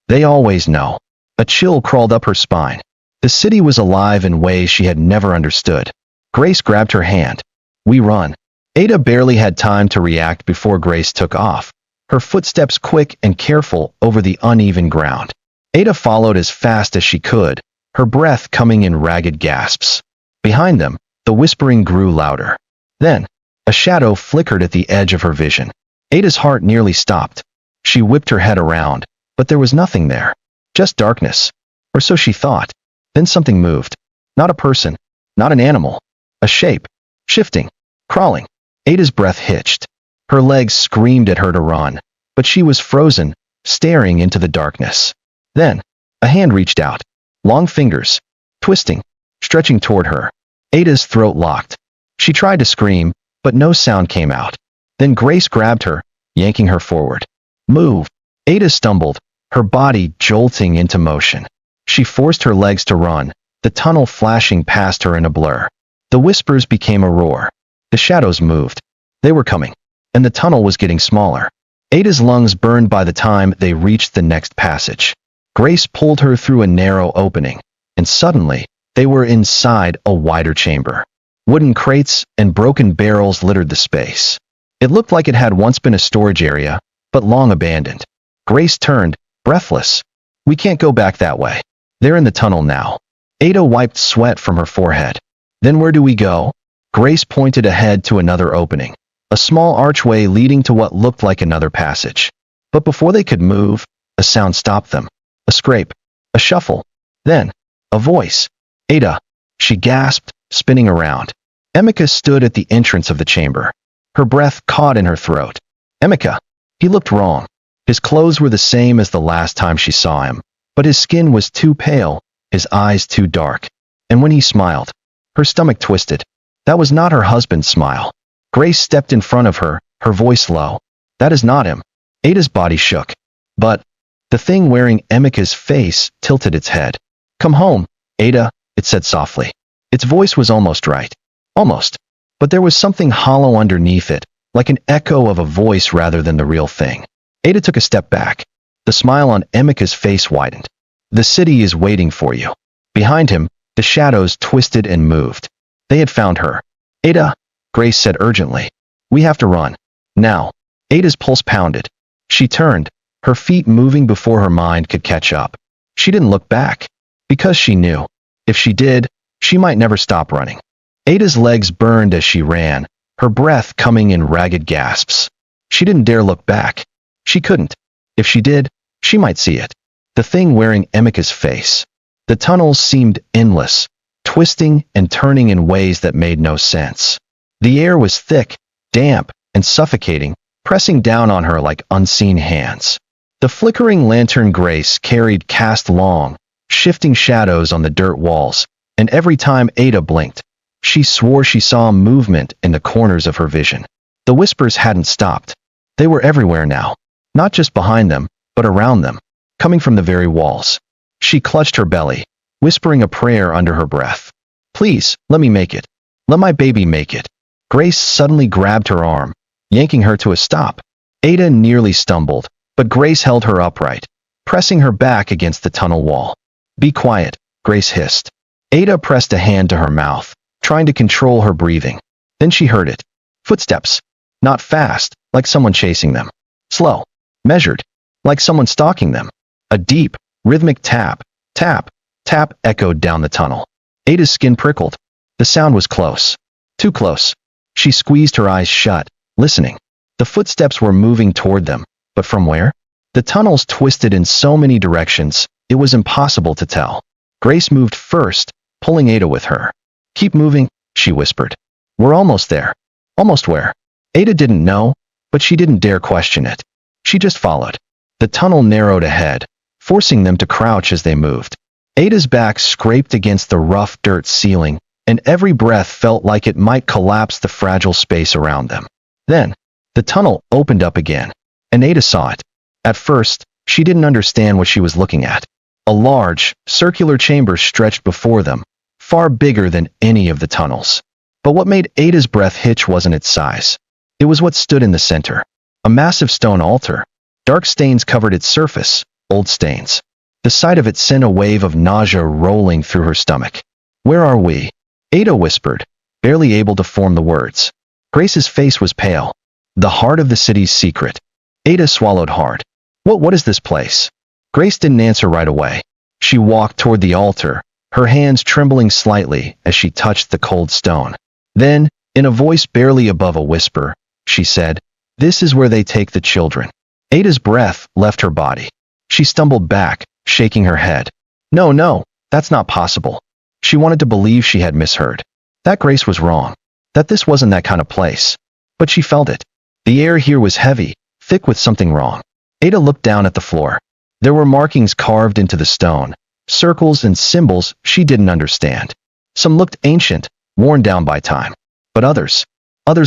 They always know. A chill crawled up her spine. The city was alive in ways she had never understood. Grace grabbed her hand. "We run." Ada barely had time to react before Grace took off, her footsteps quick and careful over the uneven ground. Ada followed as fast as she could, her breath coming in ragged gasps. Behind them, the whispering grew louder. Then, a shadow flickered at the edge of her vision. Ada's heart nearly stopped. She whipped her head around, but there was nothing there. Just darkness. Or so she thought. Then something moved. Not a person. Not an animal. A shape. Shifting. Crawling. Ada's breath hitched. Her legs screamed at her to run, but she was frozen, staring into the darkness. Then, a hand reached out. Long fingers. Twisting. Stretching toward her. Ada's throat locked. She tried to scream, but no sound came out. Then Grace grabbed her, yanking her forward. "Move." Ada stumbled, her body jolting into motion. She forced her legs to run, the tunnel flashing past her in a blur. The whispers became a roar. The shadows moved. They were coming, and the tunnel was getting smaller. Ada's lungs burned by the time they reached the next passage. Grace pulled her through a narrow opening, and suddenly, they were inside a wider chamber. Wooden crates and broken barrels littered the space. It looked like it had once been a storage area, but long abandoned. Grace turned, breathless. "We can't go back that way. They're in the tunnel now." Ada wiped sweat from her forehead. "Then where do we go?" Grace pointed ahead to another opening, a small archway leading to what looked like another passage. But before they could move, a sound stopped them. A scrape. A shuffle. Then, a voice. "Ada." She gasped, spinning around. Emeka stood at the entrance of the chamber. Her breath caught in her throat. Emeka. He looked wrong. His clothes were the same as the last time she saw him, but his skin was too pale, his eyes too dark. And when he smiled, her stomach twisted. That was not her husband's smile. Grace stepped in front of her, her voice low. "That is not him." Ada's body shook. But the thing wearing Emeka's face tilted its head. "Come home, Ada," it said softly. Its voice was almost right. Almost. But there was something hollow underneath it, like an echo of a voice rather than the real thing. Ada took a step back. The smile on Emeka's face widened. "The city is waiting for you." Behind him, the shadows twisted and moved. They had found her. "Ada," Grace said urgently. "We have to run. Now." Ada's pulse pounded. She turned, her feet moving before her mind could catch up. She didn't look back, because she knew. If she did, she might never stop running. Ada's legs burned as she ran, her breath coming in ragged gasps. She didn't dare look back. She couldn't. If she did, she might see it. The thing wearing Emika's face. The tunnels seemed endless, twisting and turning in ways that made no sense. The air was thick, damp, and suffocating, pressing down on her like unseen hands. The flickering lantern Grace carried cast long, shifting shadows on the dirt walls, and every time Ada blinked, she swore she saw movement in the corners of her vision. The whispers hadn't stopped. They were everywhere now, not just behind them, but around them, coming from the very walls. She clutched her belly, whispering a prayer under her breath. Please, let me make it. Let my baby make it. Grace suddenly grabbed her arm, yanking her to a stop. Ada nearly stumbled, but Grace held her upright, pressing her back against the tunnel wall. Be quiet, Grace hissed. Ada pressed a hand to her mouth, trying to control her breathing. Then she heard it. Footsteps. Not fast, like someone chasing them. Slow. Measured, like someone stalking them. A deep, rhythmic tap, tap, tap echoed down the tunnel. Ada's skin prickled. The sound was close. Too close. She squeezed her eyes shut, listening. The footsteps were moving toward them, but from where? The tunnels twisted in so many directions, it was impossible to tell. Grace moved first, pulling Ada with her. Keep moving, she whispered. We're almost there. Almost where? Ada didn't know, but she didn't dare question it. She just followed. The tunnel narrowed ahead, forcing them to crouch as they moved. Ada's back scraped against the rough dirt ceiling, and every breath felt like it might collapse the fragile space around them. Then, the tunnel opened up again, and Ada saw it. At first, she didn't understand what she was looking at. A large, circular chamber stretched before them, far bigger than any of the tunnels. But what made Ada's breath hitch wasn't its size. It was what stood in the center. A massive stone altar. Dark stains covered its surface, old stains. The sight of it sent a wave of nausea rolling through her stomach. Where are we? Ada whispered, barely able to form the words. Grace's face was pale. The heart of the city's secret. Ada swallowed hard. What is this place? Grace didn't answer right away. She walked toward the altar, her hands trembling slightly as she touched the cold stone. Then, in a voice barely above a whisper, she said, This is where they take the children. Ada's breath left her body. She stumbled back, shaking her head. No, that's not possible. She wanted to believe she had misheard. That Grace was wrong. That this wasn't that kind of place. But she felt it. The air here was heavy, thick with something wrong. Ada looked down at the floor. There were markings carved into the stone, circles and symbols she didn't understand. Some looked ancient, worn down by time. But others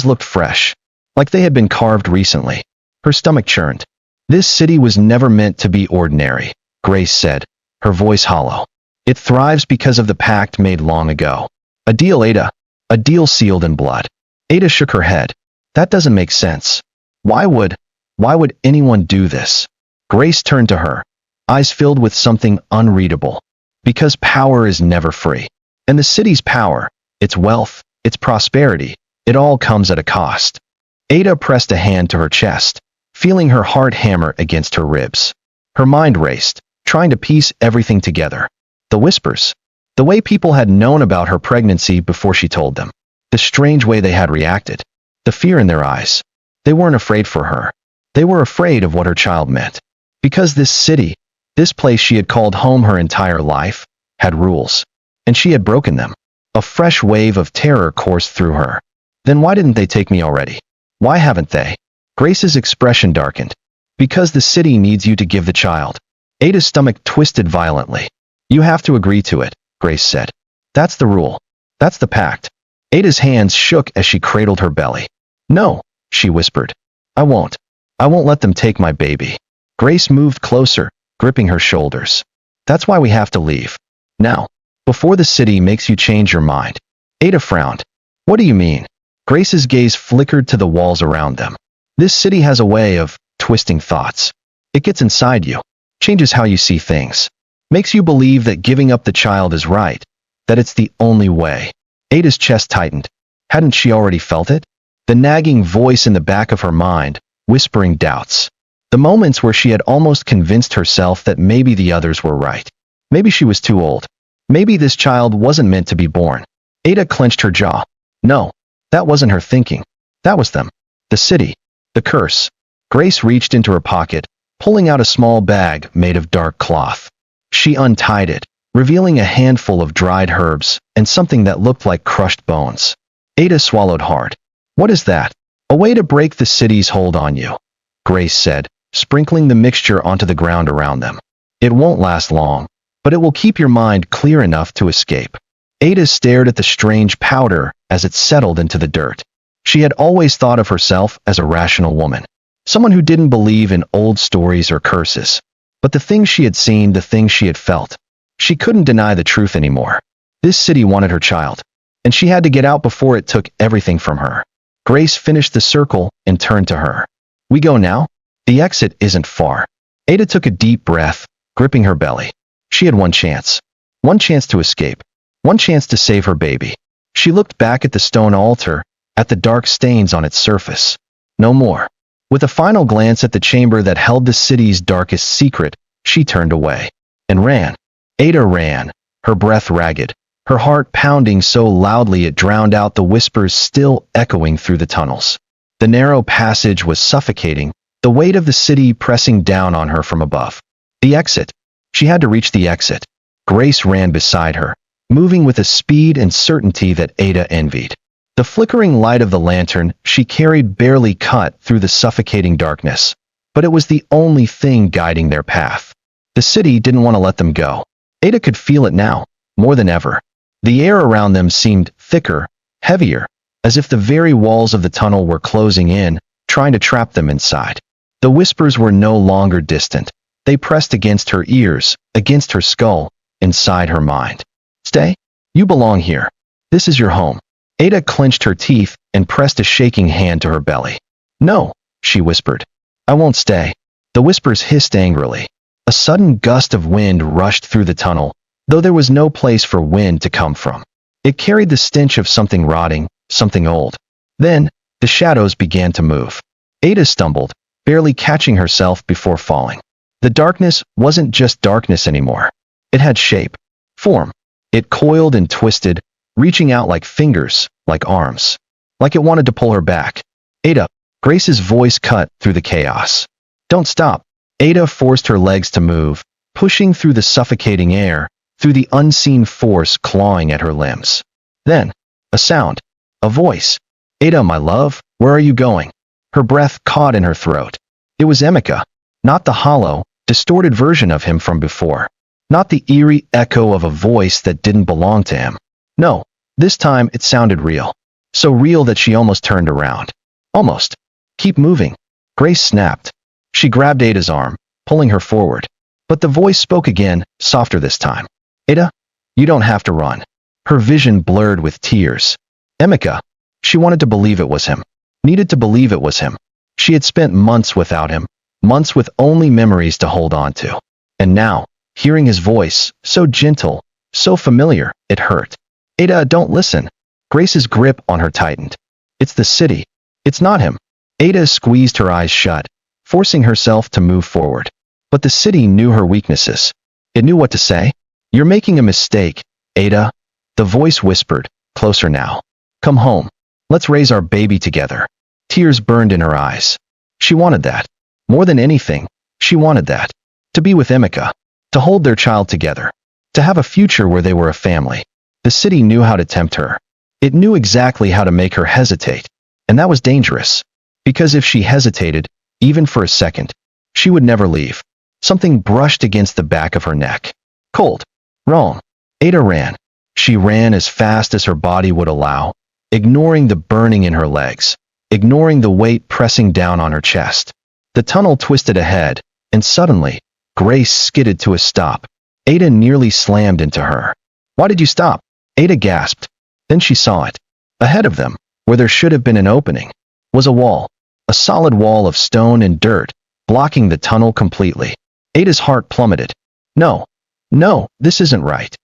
looked fresh, like they had been carved recently. Her stomach churned. This city was never meant to be ordinary, Grace said, her voice hollow. It thrives because of the pact made long ago. A deal, Ada. A deal sealed in blood. Ada shook her head. That doesn't make sense. Why would anyone do this? Grace turned to her, eyes filled with something unreadable. Because power is never free. And the city's power, its wealth, its prosperity, it all comes at a cost. Ada pressed a hand to her chest, feeling her heart hammer against her ribs. Her mind raced, trying to piece everything together. The whispers. The way people had known about her pregnancy before she told them. The strange way they had reacted. The fear in their eyes. They weren't afraid for her. They were afraid of what her child meant. Because this city, this place she had called home her entire life, had rules. And she had broken them. A fresh wave of terror coursed through her. Then why didn't they take me already? Why haven't they? Grace's expression darkened. Because the city needs you to give the child. Ada's stomach twisted violently. You have to agree to it, Grace said. That's the rule. That's the pact. Ada's hands shook as she cradled her belly. No, she whispered. I won't. I won't let them take my baby. Grace moved closer, gripping her shoulders. That's why we have to leave. Now. Before the city makes you change your mind. Ada frowned. What do you mean? Grace's gaze flickered to the walls around them. This city has a way of twisting thoughts. It gets inside you, changes how you see things, makes you believe that giving up the child is right, that it's the only way. Ada's chest tightened. Hadn't she already felt it? The nagging voice in the back of her mind, whispering doubts. The moments where she had almost convinced herself that maybe the others were right. Maybe she was too old. Maybe this child wasn't meant to be born. Ada clenched her jaw. No, that wasn't her thinking. That was them. The city. The curse. Grace reached into her pocket, pulling out a small bag made of dark cloth. She untied it, revealing a handful of dried herbs and something that looked like crushed bones. Ada swallowed hard. What is that? A way to break the city's hold on you, Grace said, sprinkling the mixture onto the ground around them. It won't last long, but it will keep your mind clear enough to escape. Ada stared at the strange powder as it settled into the dirt. She had always thought of herself as a rational woman, someone who didn't believe in old stories or curses. But the things she had seen, the things she had felt, she couldn't deny the truth anymore. This city wanted her child, and she had to get out before it took everything from her. Grace finished the circle and turned to her. We go now? The exit isn't far. Ada took a deep breath, gripping her belly. She had one chance to escape, one chance to save her baby. She looked back at the stone altar, at the dark stains on its surface. No more. With a final glance at the chamber that held the city's darkest secret, she turned away and ran. Ada ran, her breath ragged, her heart pounding so loudly it drowned out the whispers still echoing through the tunnels. The narrow passage was suffocating, the weight of the city pressing down on her from above. The exit. She had to reach the exit. Grace ran beside her, moving with a speed and certainty that Ada envied. The flickering light of the lantern she carried barely cut through the suffocating darkness, but it was the only thing guiding their path. The city didn't want to let them go. Ada could feel it now, more than ever. The air around them seemed thicker, heavier, as if the very walls of the tunnel were closing in, trying to trap them inside. The whispers were no longer distant. They pressed against her ears, against her skull, inside her mind. Stay. You belong here. This is your home. Ada clenched her teeth and pressed a shaking hand to her belly. No, she whispered. I won't stay. The whispers hissed angrily. A sudden gust of wind rushed through the tunnel, though there was no place for wind to come from. It carried the stench of something rotting, something old. Then, the shadows began to move. Ada stumbled, barely catching herself before falling. The darkness wasn't just darkness anymore. It had shape, form. It coiled and twisted, reaching out like fingers, like arms, like it wanted to pull her back. Ada, Grace's voice cut through the chaos. Don't stop. Ada forced her legs to move, pushing through the suffocating air, through the unseen force clawing at her limbs. Then, a sound, a voice. Ada, my love, where are you going? Her breath caught in her throat. It was Emeka, not the hollow, distorted version of him from before, not the eerie echo of a voice that didn't belong to him. No, this time it sounded real. So real that she almost turned around. Almost. Keep moving. Grace snapped. She grabbed Ada's arm, pulling her forward. But the voice spoke again, softer this time. Ada, you don't have to run. Her vision blurred with tears. Emeka. She wanted to believe it was him. Needed to believe it was him. She had spent months without him, months with only memories to hold on to. And now, hearing his voice, so gentle, so familiar, it hurt. Ada, don't listen. Grace's grip on her tightened. It's the city. It's not him. Ada squeezed her eyes shut, forcing herself to move forward. But the city knew her weaknesses. It knew what to say. You're making a mistake, Ada. The voice whispered, closer now. Come home. Let's raise our baby together. Tears burned in her eyes. She wanted that. More than anything, she wanted that. To be with Emeka. To hold their child together. To have a future where they were a family. The city knew how to tempt her. It knew exactly how to make her hesitate. And that was dangerous. Because if she hesitated, even for a second, she would never leave. Something brushed against the back of her neck. Cold. Wrong. Ada ran. She ran as fast as her body would allow, ignoring the burning in her legs, ignoring the weight pressing down on her chest. The tunnel twisted ahead, and suddenly, Grace skidded to a stop. Ada nearly slammed into her. Why did you stop? Ada gasped. Then she saw it. Ahead of them, where there should have been an opening, was a wall. A solid wall of stone and dirt, blocking the tunnel completely. Ada's heart plummeted. No, this isn't right.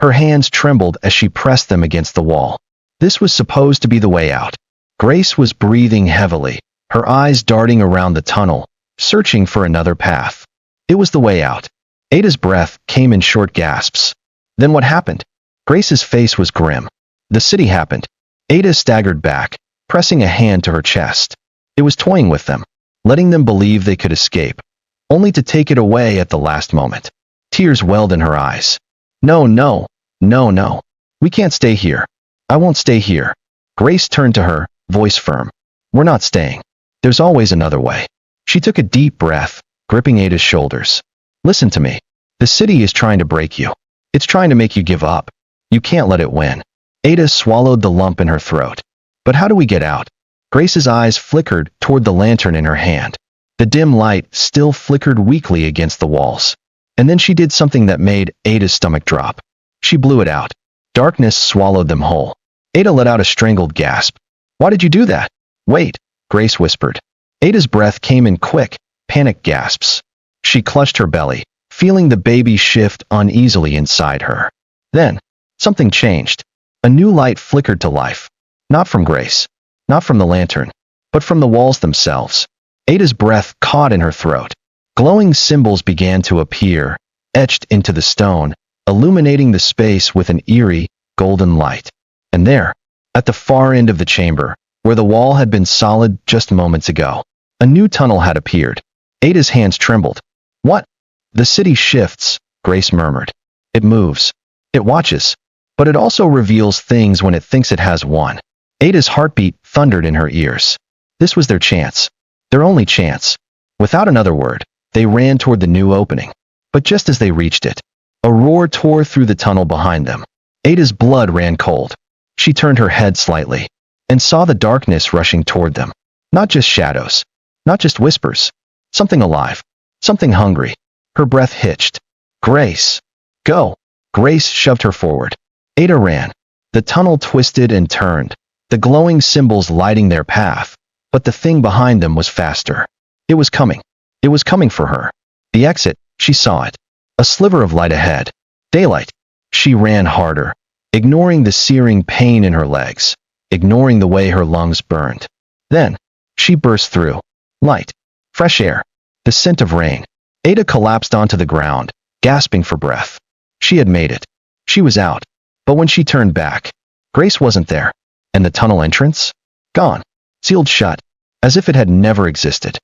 Her hands trembled as she pressed them against the wall. This was supposed to be the way out. Grace was breathing heavily, her eyes darting around the tunnel, searching for another path. It was the way out. Ada's breath came in short gasps. Then what happened? Grace's face was grim. The city happened. Ada staggered back, pressing a hand to her chest. It was toying with them, letting them believe they could escape, only to take it away at the last moment. Tears welled in her eyes. No, no, no, no. We can't stay here. I won't stay here. Grace turned to her, voice firm. We're not staying. There's always another way. She took a deep breath, gripping Ada's shoulders. Listen to me. The city is trying to break you. It's trying to make you give up. You can't let it win. Ada swallowed the lump in her throat. But how do we get out? Grace's eyes flickered toward the lantern in her hand. The dim light still flickered weakly against the walls. And then she did something that made Ada's stomach drop. She blew it out. Darkness swallowed them whole. Ada let out a strangled gasp. Why did you do that? Wait, Grace whispered. Ada's breath came in quick, panicked gasps. She clutched her belly, feeling the baby shift uneasily inside her. Then, something changed. A new light flickered to life. Not from Grace, not from the lantern, but from the walls themselves. Ada's breath caught in her throat. Glowing symbols began to appear, etched into the stone, illuminating the space with an eerie, golden light. And there, at the far end of the chamber, where the wall had been solid just moments ago, a new tunnel had appeared. Ada's hands trembled. What? The city shifts, Grace murmured. It moves. It watches. But it also reveals things when it thinks it has won. Ada's heartbeat thundered in her ears. This was their chance. Their only chance. Without another word, they ran toward the new opening. But just as they reached it, a roar tore through the tunnel behind them. Ada's blood ran cold. She turned her head slightly and saw the darkness rushing toward them. Not just shadows. Not just whispers. Something alive. Something hungry. Her breath hitched. Grace. Go. Grace shoved her forward. Ada ran. The tunnel twisted and turned, the glowing symbols lighting their path, but the thing behind them was faster. It was coming. It was coming for her. The exit, she saw it. A sliver of light ahead. Daylight. She ran harder, ignoring the searing pain in her legs, ignoring the way her lungs burned. Then, she burst through. Light. Fresh air. The scent of rain. Ada collapsed onto the ground, gasping for breath. She had made it. She was out. But when she turned back, Grace wasn't there. And the tunnel entrance? Gone. Sealed shut, as if it had never existed.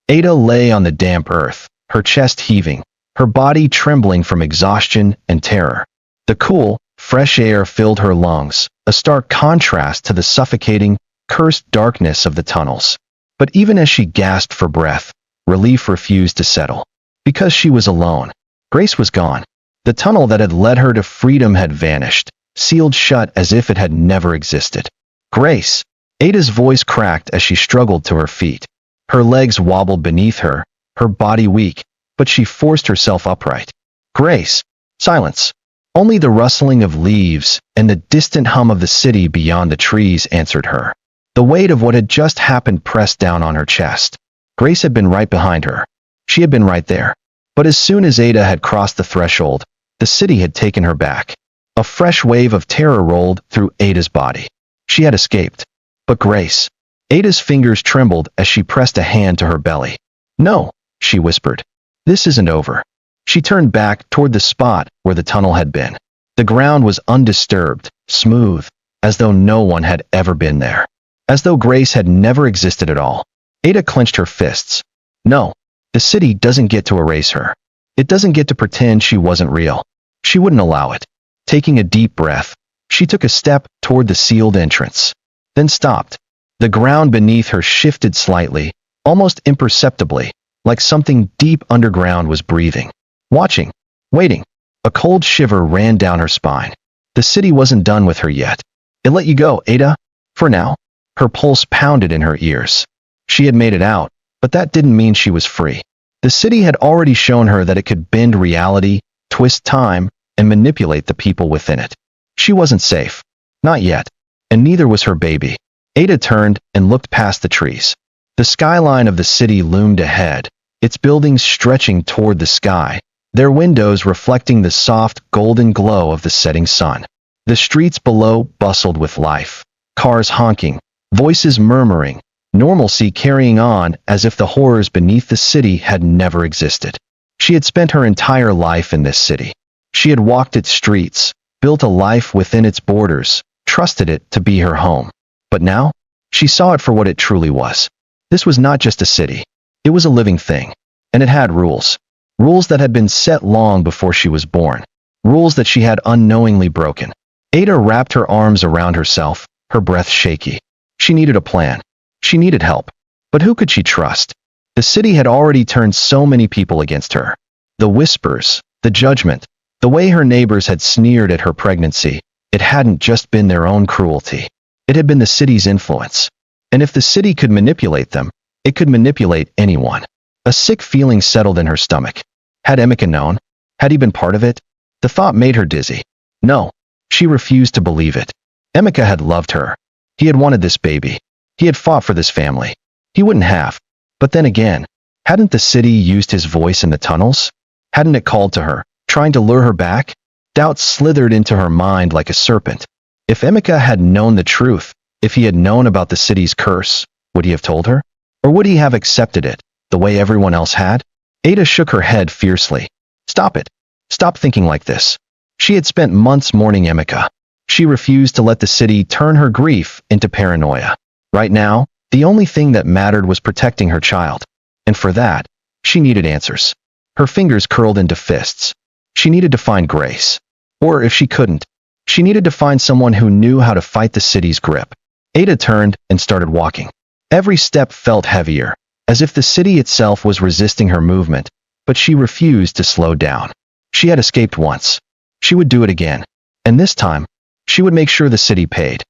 Ada lay on the damp earth, her chest heaving, her body trembling from exhaustion and terror. The cool, fresh air filled her lungs, a stark contrast to the suffocating, cursed darkness of the tunnels. But even as she gasped for breath, relief refused to settle. Because she was alone. Grace was gone. The tunnel that had led her to freedom had vanished, sealed shut as if it had never existed. Grace! Ada's voice cracked as she struggled to her feet. Her legs wobbled beneath her, her body weak, but she forced herself upright. Grace! Silence. Only the rustling of leaves and the distant hum of the city beyond the trees answered her. The weight of what had just happened pressed down on her chest. Grace had been right behind her. She had been right there. But as soon as Ada had crossed the threshold, the city had taken her back. A fresh wave of terror rolled through Ada's body. She had escaped. But Grace. Ada's fingers trembled as she pressed a hand to her belly. No, she whispered. This isn't over. She turned back toward the spot where the tunnel had been. The ground was undisturbed, smooth, as though no one had ever been there. As though Grace had never existed at all. Ada clenched her fists. No, the city doesn't get to erase her. It doesn't get to pretend she wasn't real. She wouldn't allow it. Taking a deep breath, she took a step toward the sealed entrance. Then stopped. The ground beneath her shifted slightly, almost imperceptibly, like something deep underground was breathing. Watching. Waiting. A cold shiver ran down her spine. The city wasn't done with her yet. It let you go, Ada. For now. Her pulse pounded in her ears. She had made it out, but that didn't mean she was free. The city had already shown her that it could bend reality, twist time, and manipulate the people within it. She wasn't safe. Not yet. And neither was her baby. Ada turned and looked past the trees. The skyline of the city loomed ahead, its buildings stretching toward the sky, their windows reflecting the soft golden glow of the setting sun. The streets below bustled with life. Cars honking, voices murmuring, normalcy carrying on as if the horrors beneath the city had never existed. She had spent her entire life in this city. She had walked its streets, built a life within its borders, trusted it to be her home. But now, She saw it for what it truly was. This was not just a city. It was a living thing. And it had rules. Rules that had been set long before she was born. Rules that she had unknowingly broken. Ada wrapped her arms around herself, her breath shaky. She needed a plan. She needed help. But who could she trust? The city had already turned so many people against her. The whispers, the judgment, the way her neighbors had sneered at her pregnancy, it hadn't just been their own cruelty. It had been the city's influence. And if the city could manipulate them, it could manipulate anyone. A sick feeling settled in her stomach. Had Emeka known? Had he been part of it? The thought made her dizzy. No, she refused to believe it. Emeka had loved her. He had wanted this baby. He had fought for this family. He wouldn't have. But then again, hadn't the city used his voice in the tunnels? Hadn't it called to her, trying to lure her back? Doubt slithered into her mind like a serpent. If Emeka had known the truth, if he had known about the city's curse, would he have told her? Or would he have accepted it, the way everyone else had? Ada shook her head fiercely. Stop it. Stop thinking like this. She had spent months mourning Emeka. She refused to let the city turn her grief into paranoia. Right now, the only thing that mattered was protecting her child. And for that, she needed answers. Her fingers curled into fists. She needed to find Grace. Or if she couldn't, she needed to find someone who knew how to fight the city's grip. Ada turned and started walking. Every step felt heavier, as if the city itself was resisting her movement, but she refused to slow down. She had escaped once. She would do it again. And this time, she would make sure the city paid.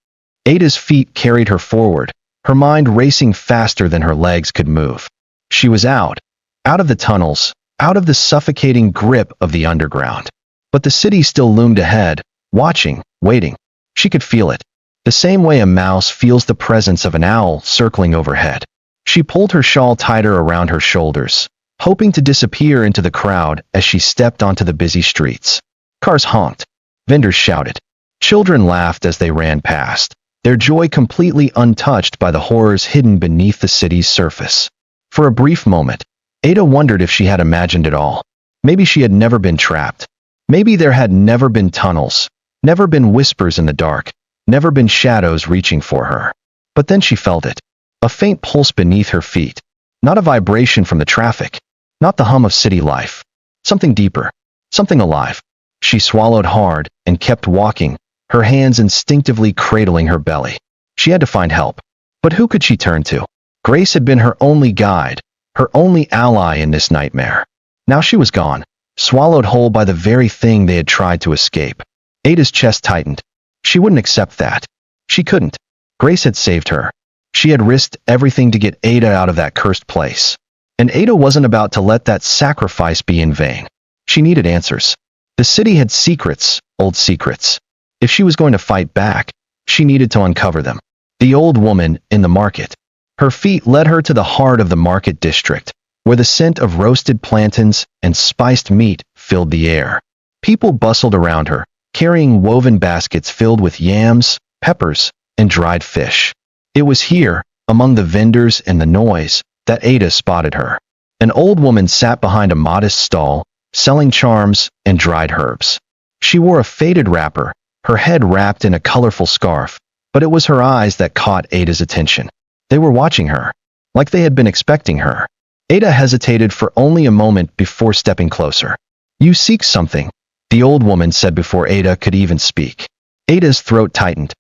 Ada's feet carried her forward, her mind racing faster than her legs could move. She was out of the tunnels, out of the suffocating grip of the underground. But the city still loomed ahead, watching, waiting. She could feel it, the same way a mouse feels the presence of an owl circling overhead. She pulled her shawl tighter around her shoulders, hoping to disappear into the crowd as she stepped onto the busy streets. Cars honked. Vendors shouted. Children laughed as they ran past, their joy completely untouched by the horrors hidden beneath the city's surface. For a brief moment, Ada wondered if she had imagined it all. Maybe she had never been trapped. Maybe there had never been tunnels, never been whispers in the dark, never been shadows reaching for her. But then she felt it. A faint pulse beneath her feet. Not a vibration from the traffic. Not the hum of city life. Something deeper. Something alive. She swallowed hard and kept walking, her hands instinctively cradling her belly. She had to find help. But who could she turn to? Grace had been her only guide, her only ally in this nightmare. Now she was gone, swallowed whole by the very thing they had tried to escape. Ada's chest tightened. She wouldn't accept that. She couldn't. Grace had saved her. She had risked everything to get Ada out of that cursed place. And Ada wasn't about to let that sacrifice be in vain. She needed answers. The city had secrets, old secrets. If she was going to fight back, she needed to uncover them. The old woman in the market. Her feet led her to the heart of the market district, where the scent of roasted plantains and spiced meat filled the air. People bustled around her, carrying woven baskets filled with yams, peppers, and dried fish. It was here, among the vendors and the noise, that Ada spotted her. An old woman sat behind a modest stall, selling charms and dried herbs. She wore a faded wrapper, her head wrapped in a colorful scarf, but it was her eyes that caught Ada's attention. They were watching her, like they had been expecting her. Ada hesitated for only a moment before stepping closer. You seek something, the old woman said before Ada could even speak. Ada's throat tightened.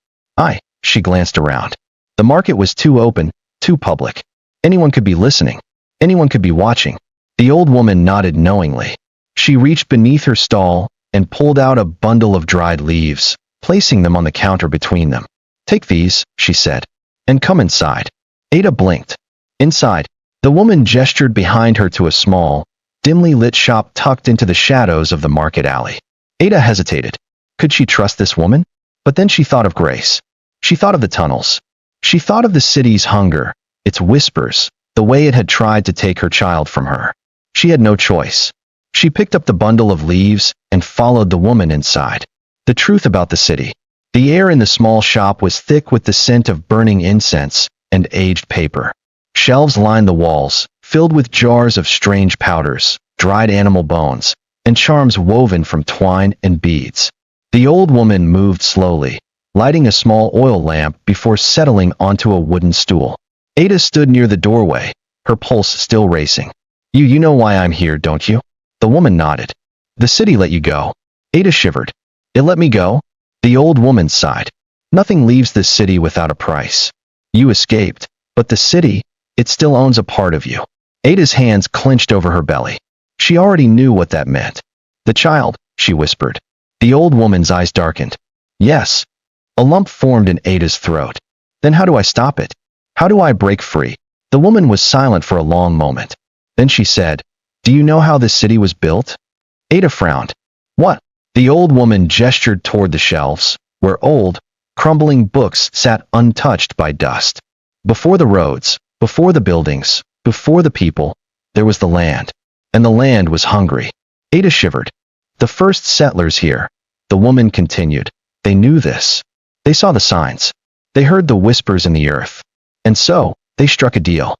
She glanced around. The market was too open, too public. Anyone could be listening. Anyone could be watching. The old woman nodded knowingly. She reached beneath her stall and pulled out a bundle of dried leaves, placing them on the counter between them. Take these, she said, and come inside. Ada blinked. Inside, the woman gestured behind her to a small, dimly lit shop tucked into the shadows of the market alley. Ada hesitated. Could she trust this woman? But then she thought of Grace. She thought of the tunnels. She thought of the city's hunger, its whispers, the way it had tried to take her child from her. She had no choice. She picked up the bundle of leaves and followed the woman inside. The truth about the city. The air in the small shop was thick with the scent of burning incense and aged paper. Shelves lined the walls, filled with jars of strange powders, dried animal bones, and charms woven from twine and beads. The old woman moved slowly, lighting a small oil lamp before settling onto a wooden stool. Ada stood near the doorway, her pulse still racing. You know why I'm here, don't you? The woman nodded. The city let you go. Ada shivered. It let me go? The old woman sighed. Nothing leaves this city without a price. You escaped, but the city, it still owns a part of you. Ada's hands clenched over her belly. She already knew what that meant. The child, she whispered. The old woman's eyes darkened. Yes. A lump formed in Ada's throat. Then how do I stop it? How do I break free? The woman was silent for a long moment. Then she said, Do you know how this city was built? Ada frowned. What? The old woman gestured toward the shelves, where old, crumbling books sat untouched by dust. Before the roads, before the buildings, before the people, there was the land. And the land was hungry. Ada shivered. The first settlers here, the woman continued, they knew this. They saw the signs. They heard the whispers in the earth. And so, they struck a deal.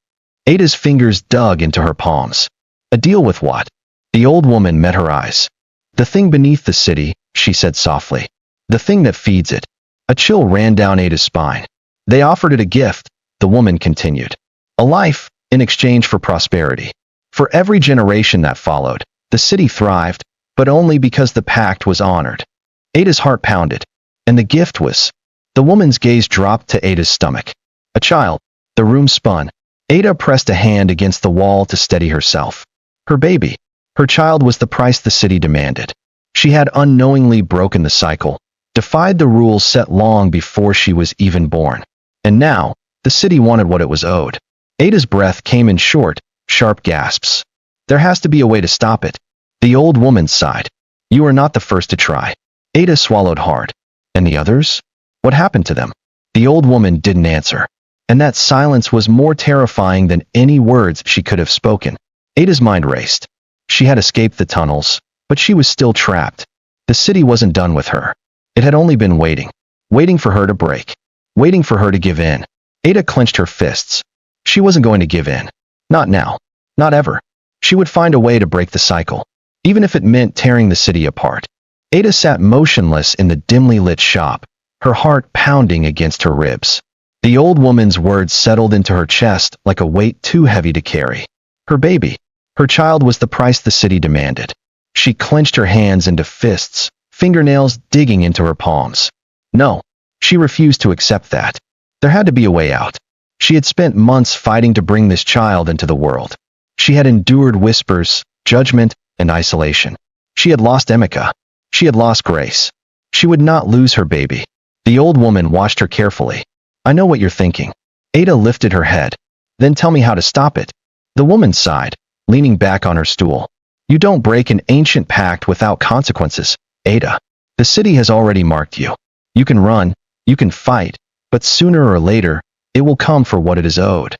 Ada's fingers dug into her palms. A deal with what? The old woman met her eyes. The thing beneath the city, she said softly. The thing that feeds it. A chill ran down Ada's spine. They offered it a gift, the woman continued. A life, in exchange for prosperity. For every generation that followed, the city thrived, but only because the pact was honored. Ada's heart pounded. And the gift was. The woman's gaze dropped to Ada's stomach. A child. The room spun. Ada pressed a hand against the wall to steady herself. Her baby. Her child was the price the city demanded. She had unknowingly broken the cycle, defied the rules set long before she was even born. And now, the city wanted what it was owed. Ada's breath came in short, sharp gasps. There has to be a way to stop it. The old woman sighed. You are not the first to try. Ada swallowed hard. And the others? What happened to them? The old woman didn't answer. And that silence was more terrifying than any words she could have spoken. Ada's mind raced. She had escaped the tunnels, but she was still trapped. The city wasn't done with her. It had only been waiting. Waiting for her to break. Waiting for her to give in. Ada clenched her fists. She wasn't going to give in. Not now. Not ever. She would find a way to break the cycle, even if it meant tearing the city apart. Ada sat motionless in the dimly lit shop, her heart pounding against her ribs. The old woman's words settled into her chest like a weight too heavy to carry. Her baby. Her child was the price the city demanded. She clenched her hands into fists, fingernails digging into her palms. No. She refused to accept that. There had to be a way out. She had spent months fighting to bring this child into the world. She had endured whispers, judgment, and isolation. She had lost Emeka. She had lost Grace. She would not lose her baby. The old woman watched her carefully. I know what you're thinking. Ada lifted her head. Then tell me how to stop it. The woman sighed, leaning back on her stool. You don't break an ancient pact without consequences, Ada. The city has already marked you. You can run, you can fight, but sooner or later, it will come for what it is owed.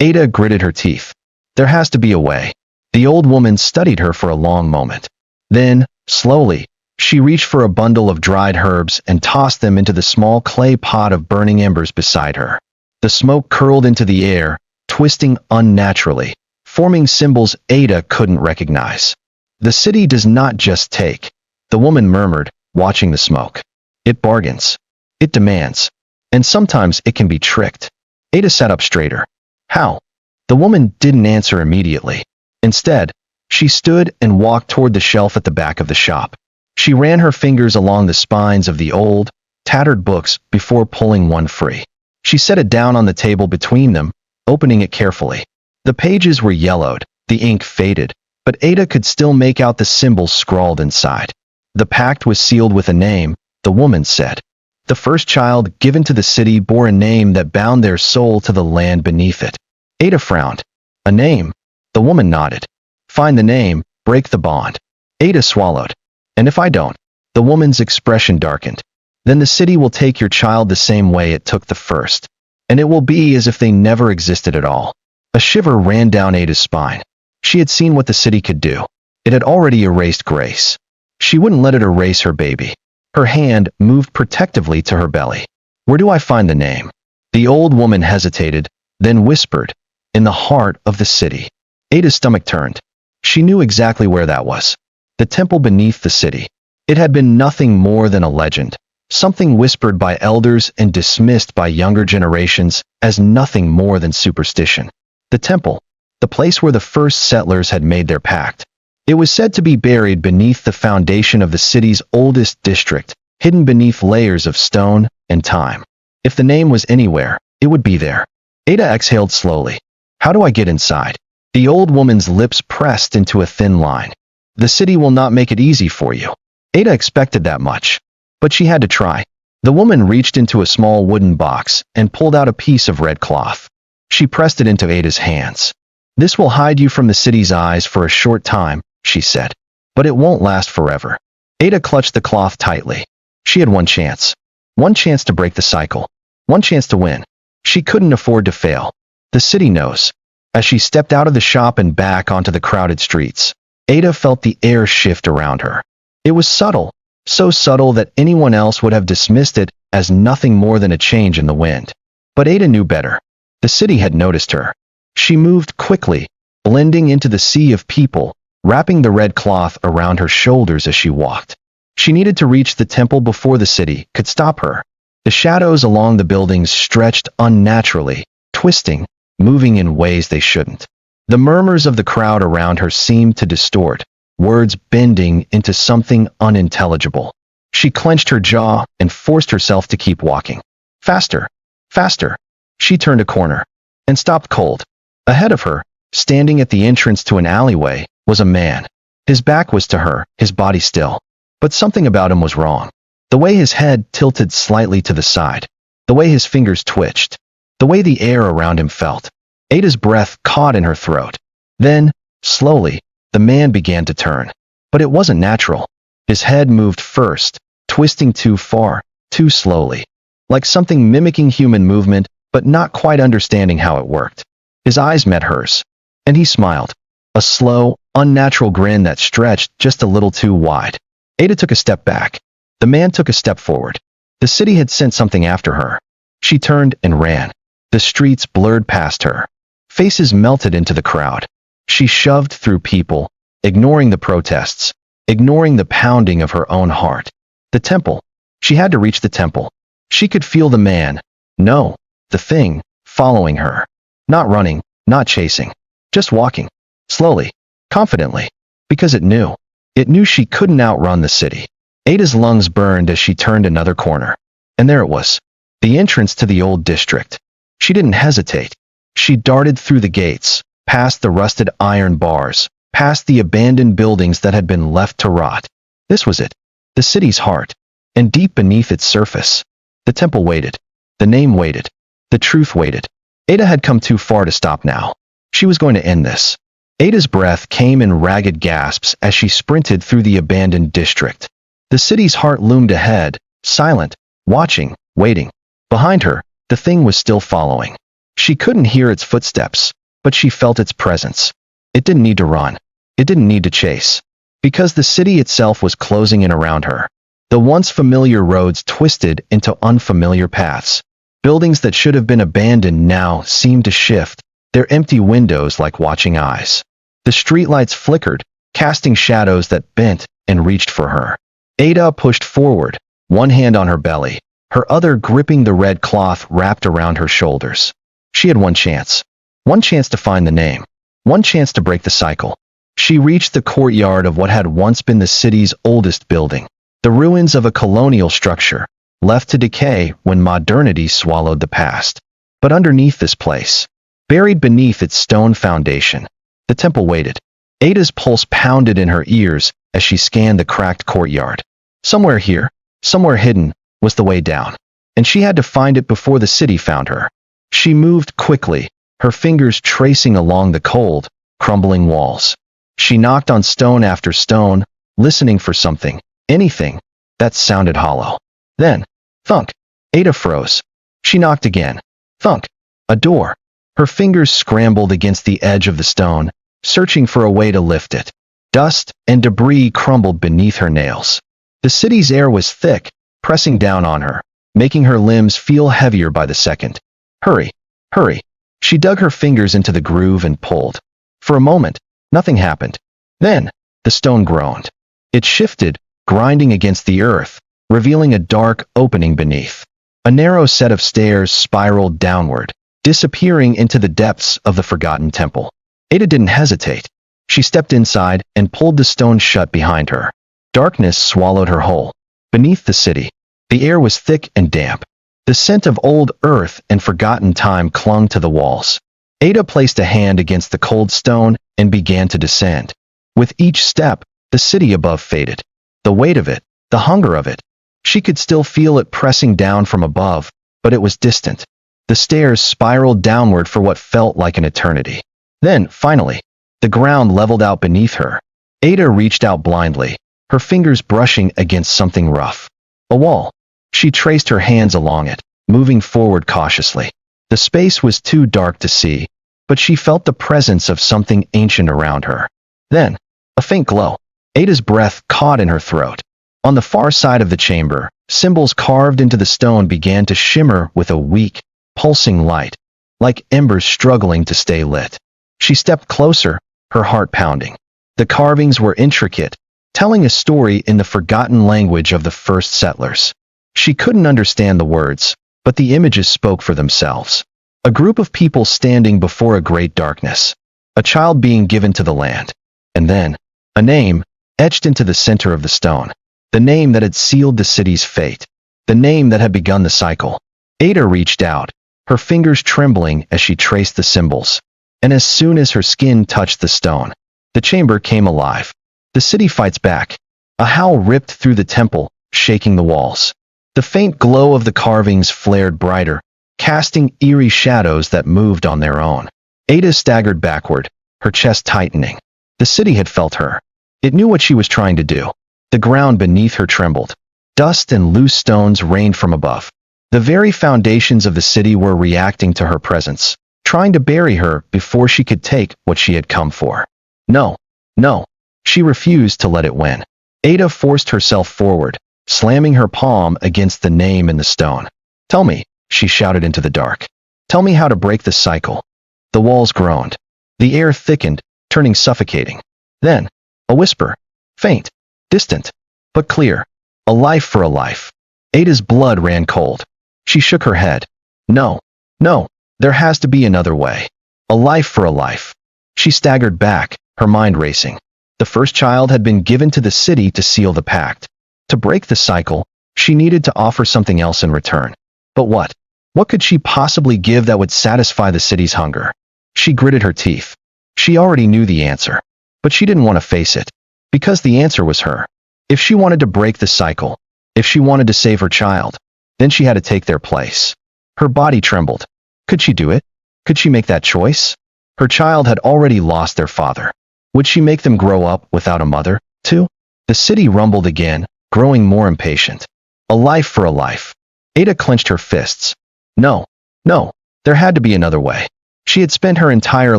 Ada gritted her teeth. There has to be a way. The old woman studied her for a long moment. Then, slowly, she reached for a bundle of dried herbs and tossed them into the small clay pot of burning embers beside her. The smoke curled into the air, twisting unnaturally, forming symbols Ada couldn't recognize. The city does not just take, the woman murmured, watching the smoke. It bargains. It demands. And sometimes it can be tricked. Ada sat up straighter. How? The woman didn't answer immediately. Instead, she stood and walked toward the shelf at the back of the shop. She ran her fingers along the spines of the old, tattered books before pulling one free. She set it down on the table between them, opening it carefully. The pages were yellowed, the ink faded, but Ada could still make out the symbols scrawled inside. The pact was sealed with a name, the woman said. The first child given to the city bore a name that bound their soul to the land beneath it. Ada frowned. A name? The woman nodded. Find the name, break the bond. Ada swallowed. And if I don't? The woman's expression darkened. Then the city will take your child the same way it took the first. And it will be as if they never existed at all. A shiver ran down Ada's spine. She had seen what the city could do. It had already erased Grace. She wouldn't let it erase her baby. Her hand moved protectively to her belly. Where do I find the name? The old woman hesitated, then whispered, in the heart of the city. Ada's stomach turned. She knew exactly where that was. The temple beneath the city. It had been nothing more than a legend, something whispered by elders and dismissed by younger generations as nothing more than superstition. The temple, the place where the first settlers had made their pact. It was said to be buried beneath the foundation of the city's oldest district, hidden beneath layers of stone and time. If the name was anywhere, it would be there. Ada exhaled slowly. How do I get inside? The old woman's lips pressed into a thin line. The city will not make it easy for you. Ada expected that much. But she had to try. The woman reached into a small wooden box and pulled out a piece of red cloth. She pressed it into Ada's hands. This will hide you from the city's eyes for a short time, she said. But it won't last forever. Ada clutched the cloth tightly. She had one chance. One chance to break the cycle. One chance to win. She couldn't afford to fail. The city knows. As she stepped out of the shop and back onto the crowded streets, Ada felt the air shift around her. It was subtle, so subtle that anyone else would have dismissed it as nothing more than a change in the wind. But Ada knew better. The city had noticed her. She moved quickly, blending into the sea of people, wrapping the red cloth around her shoulders as she walked. She needed to reach the temple before the city could stop her. The shadows along the buildings stretched unnaturally, twisting, moving in ways they shouldn't. The murmurs of the crowd around her seemed to distort, words bending into something unintelligible. She clenched her jaw and forced herself to keep walking. Faster, faster. She turned a corner and stopped cold. Ahead of her, standing at the entrance to an alleyway, was a man. His back was to her, his body still. But something about him was wrong. The way his head tilted slightly to the side. The way his fingers twitched. The way the air around him felt. Ada's breath caught in her throat. Then, slowly, the man began to turn. But it wasn't natural. His head moved first, twisting too far, too slowly. Like something mimicking human movement, but not quite understanding how it worked. His eyes met hers. And he smiled. A slow, unnatural grin that stretched just a little too wide. Ada took a step back. The man took a step forward. The city had sent something after her. She turned and ran. The streets blurred past her. Faces melted into the crowd. She shoved through people, ignoring the protests, ignoring the pounding of her own heart. The temple. She had to reach the temple. She could feel the man, no, the thing, following her. Not running, not chasing. Just walking. Slowly. Confidently. Because it knew. It knew she couldn't outrun the city. Ada's lungs burned as she turned another corner. And there it was. The entrance to the old district. She didn't hesitate. She darted through the gates, past the rusted iron bars, past the abandoned buildings that had been left to rot. This was it. The city's heart. And deep beneath its surface, the temple waited. The name waited. The truth waited. Ada had come too far to stop now. She was going to end this. Ada's breath came in ragged gasps as she sprinted through the abandoned district. The city's heart loomed ahead, silent, watching, waiting. Behind her, the thing was still following. She couldn't hear its footsteps, but she felt its presence. It didn't need to run. It didn't need to chase. Because the city itself was closing in around her. The once familiar roads twisted into unfamiliar paths. Buildings that should have been abandoned now seemed to shift, their empty windows like watching eyes. The streetlights flickered, casting shadows that bent and reached for her. Ada pushed forward, one hand on her belly, her other gripping the red cloth wrapped around her shoulders. She had one chance. One chance to find the name. One chance to break the cycle. She reached the courtyard of what had once been the city's oldest building. The ruins of a colonial structure, left to decay when modernity swallowed the past. But underneath this place, buried beneath its stone foundation, the temple waited. Ada's pulse pounded in her ears as she scanned the cracked courtyard. Somewhere here, somewhere hidden, was the way down. And she had to find it before the city found her. She moved quickly, her fingers tracing along the cold, crumbling walls. She knocked on stone after stone, listening for something, anything, that sounded hollow. Then, thunk. Ada froze. She knocked again. Thunk. A door. Her fingers scrambled against the edge of the stone, searching for a way to lift it. Dust and debris crumbled beneath her nails. The city's air was thick, pressing down on her, making her limbs feel heavier by the second. Hurry. Hurry. She dug her fingers into the groove and pulled. For a moment, nothing happened. Then, the stone groaned. It shifted, grinding against the earth, revealing a dark opening beneath. A narrow set of stairs spiraled downward, disappearing into the depths of the forgotten temple. Ada didn't hesitate. She stepped inside and pulled the stone shut behind her. Darkness swallowed her whole. Beneath the city, the air was thick and damp. The scent of old earth and forgotten time clung to the walls. Ada placed a hand against the cold stone and began to descend. With each step, the city above faded. The weight of it, the hunger of it. She could still feel it pressing down from above, but it was distant. The stairs spiraled downward for what felt like an eternity. Then, finally, the ground leveled out beneath her. Ada reached out blindly, her fingers brushing against something rough. A wall. She traced her hands along it, moving forward cautiously. The space was too dark to see, but she felt the presence of something ancient around her. Then, a faint glow. Ada's breath caught in her throat. On the far side of the chamber, symbols carved into the stone began to shimmer with a weak, pulsing light, like embers struggling to stay lit. She stepped closer, her heart pounding. The carvings were intricate, telling a story in the forgotten language of the first settlers. She couldn't understand the words, but the images spoke for themselves. A group of people standing before a great darkness. A child being given to the land. And then, a name, etched into the center of the stone. The name that had sealed the city's fate. The name that had begun the cycle. Ada reached out, her fingers trembling as she traced the symbols. And as soon as her skin touched the stone, the chamber came alive. The city fights back. A howl ripped through the temple, shaking the walls. The faint glow of the carvings flared brighter, casting eerie shadows that moved on their own. Ada staggered backward, her chest tightening. The city had felt her. It knew what she was trying to do. The ground beneath her trembled. Dust and loose stones rained from above. The very foundations of the city were reacting to her presence, trying to bury her before she could take what she had come for. No, no. She refused to let it win. Ada forced herself forward, slamming her palm against the name in the stone. "Tell me," she shouted into the dark. "Tell me how to break the cycle." The walls groaned. The air thickened, turning suffocating. Then, a whisper. Faint, distant, but clear. "A life for a life." Ada's blood ran cold. She shook her head. No, no, there has to be another way. A life for a life. She staggered back, her mind racing. The first child had been given to the city to seal the pact. To break the cycle, she needed to offer something else in return. But what? What could she possibly give that would satisfy the city's hunger? She gritted her teeth. She already knew the answer, but she didn't want to face it, because the answer was her. If she wanted to break the cycle, if she wanted to save her child, then she had to take their place. Her body trembled. Could she do it? Could she make that choice? Her child had already lost their father. Would she make them grow up without a mother, too? The city rumbled again, growing more impatient. A life for a life. Ada clenched her fists. No, no, there had to be another way. She had spent her entire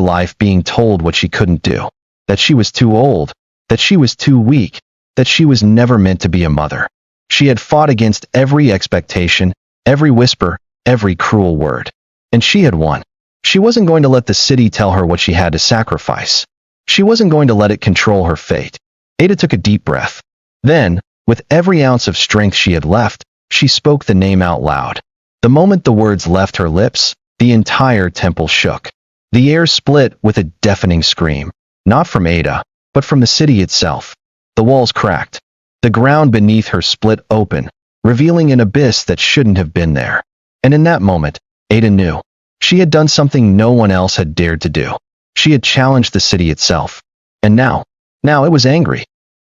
life being told what she couldn't do, that she was too old, that she was too weak, that she was never meant to be a mother. She had fought against every expectation, every whisper, every cruel word. And she had won. She wasn't going to let the city tell her what she had to sacrifice. She wasn't going to let it control her fate. Ada took a deep breath. Then, with every ounce of strength she had left, she spoke the name out loud. The moment the words left her lips, the entire temple shook. The air split with a deafening scream, not from Ada, but from the city itself. The walls cracked. The ground beneath her split open, revealing an abyss that shouldn't have been there. And in that moment, Ada knew. She had done something no one else had dared to do. She had challenged the city itself. And now it was angry.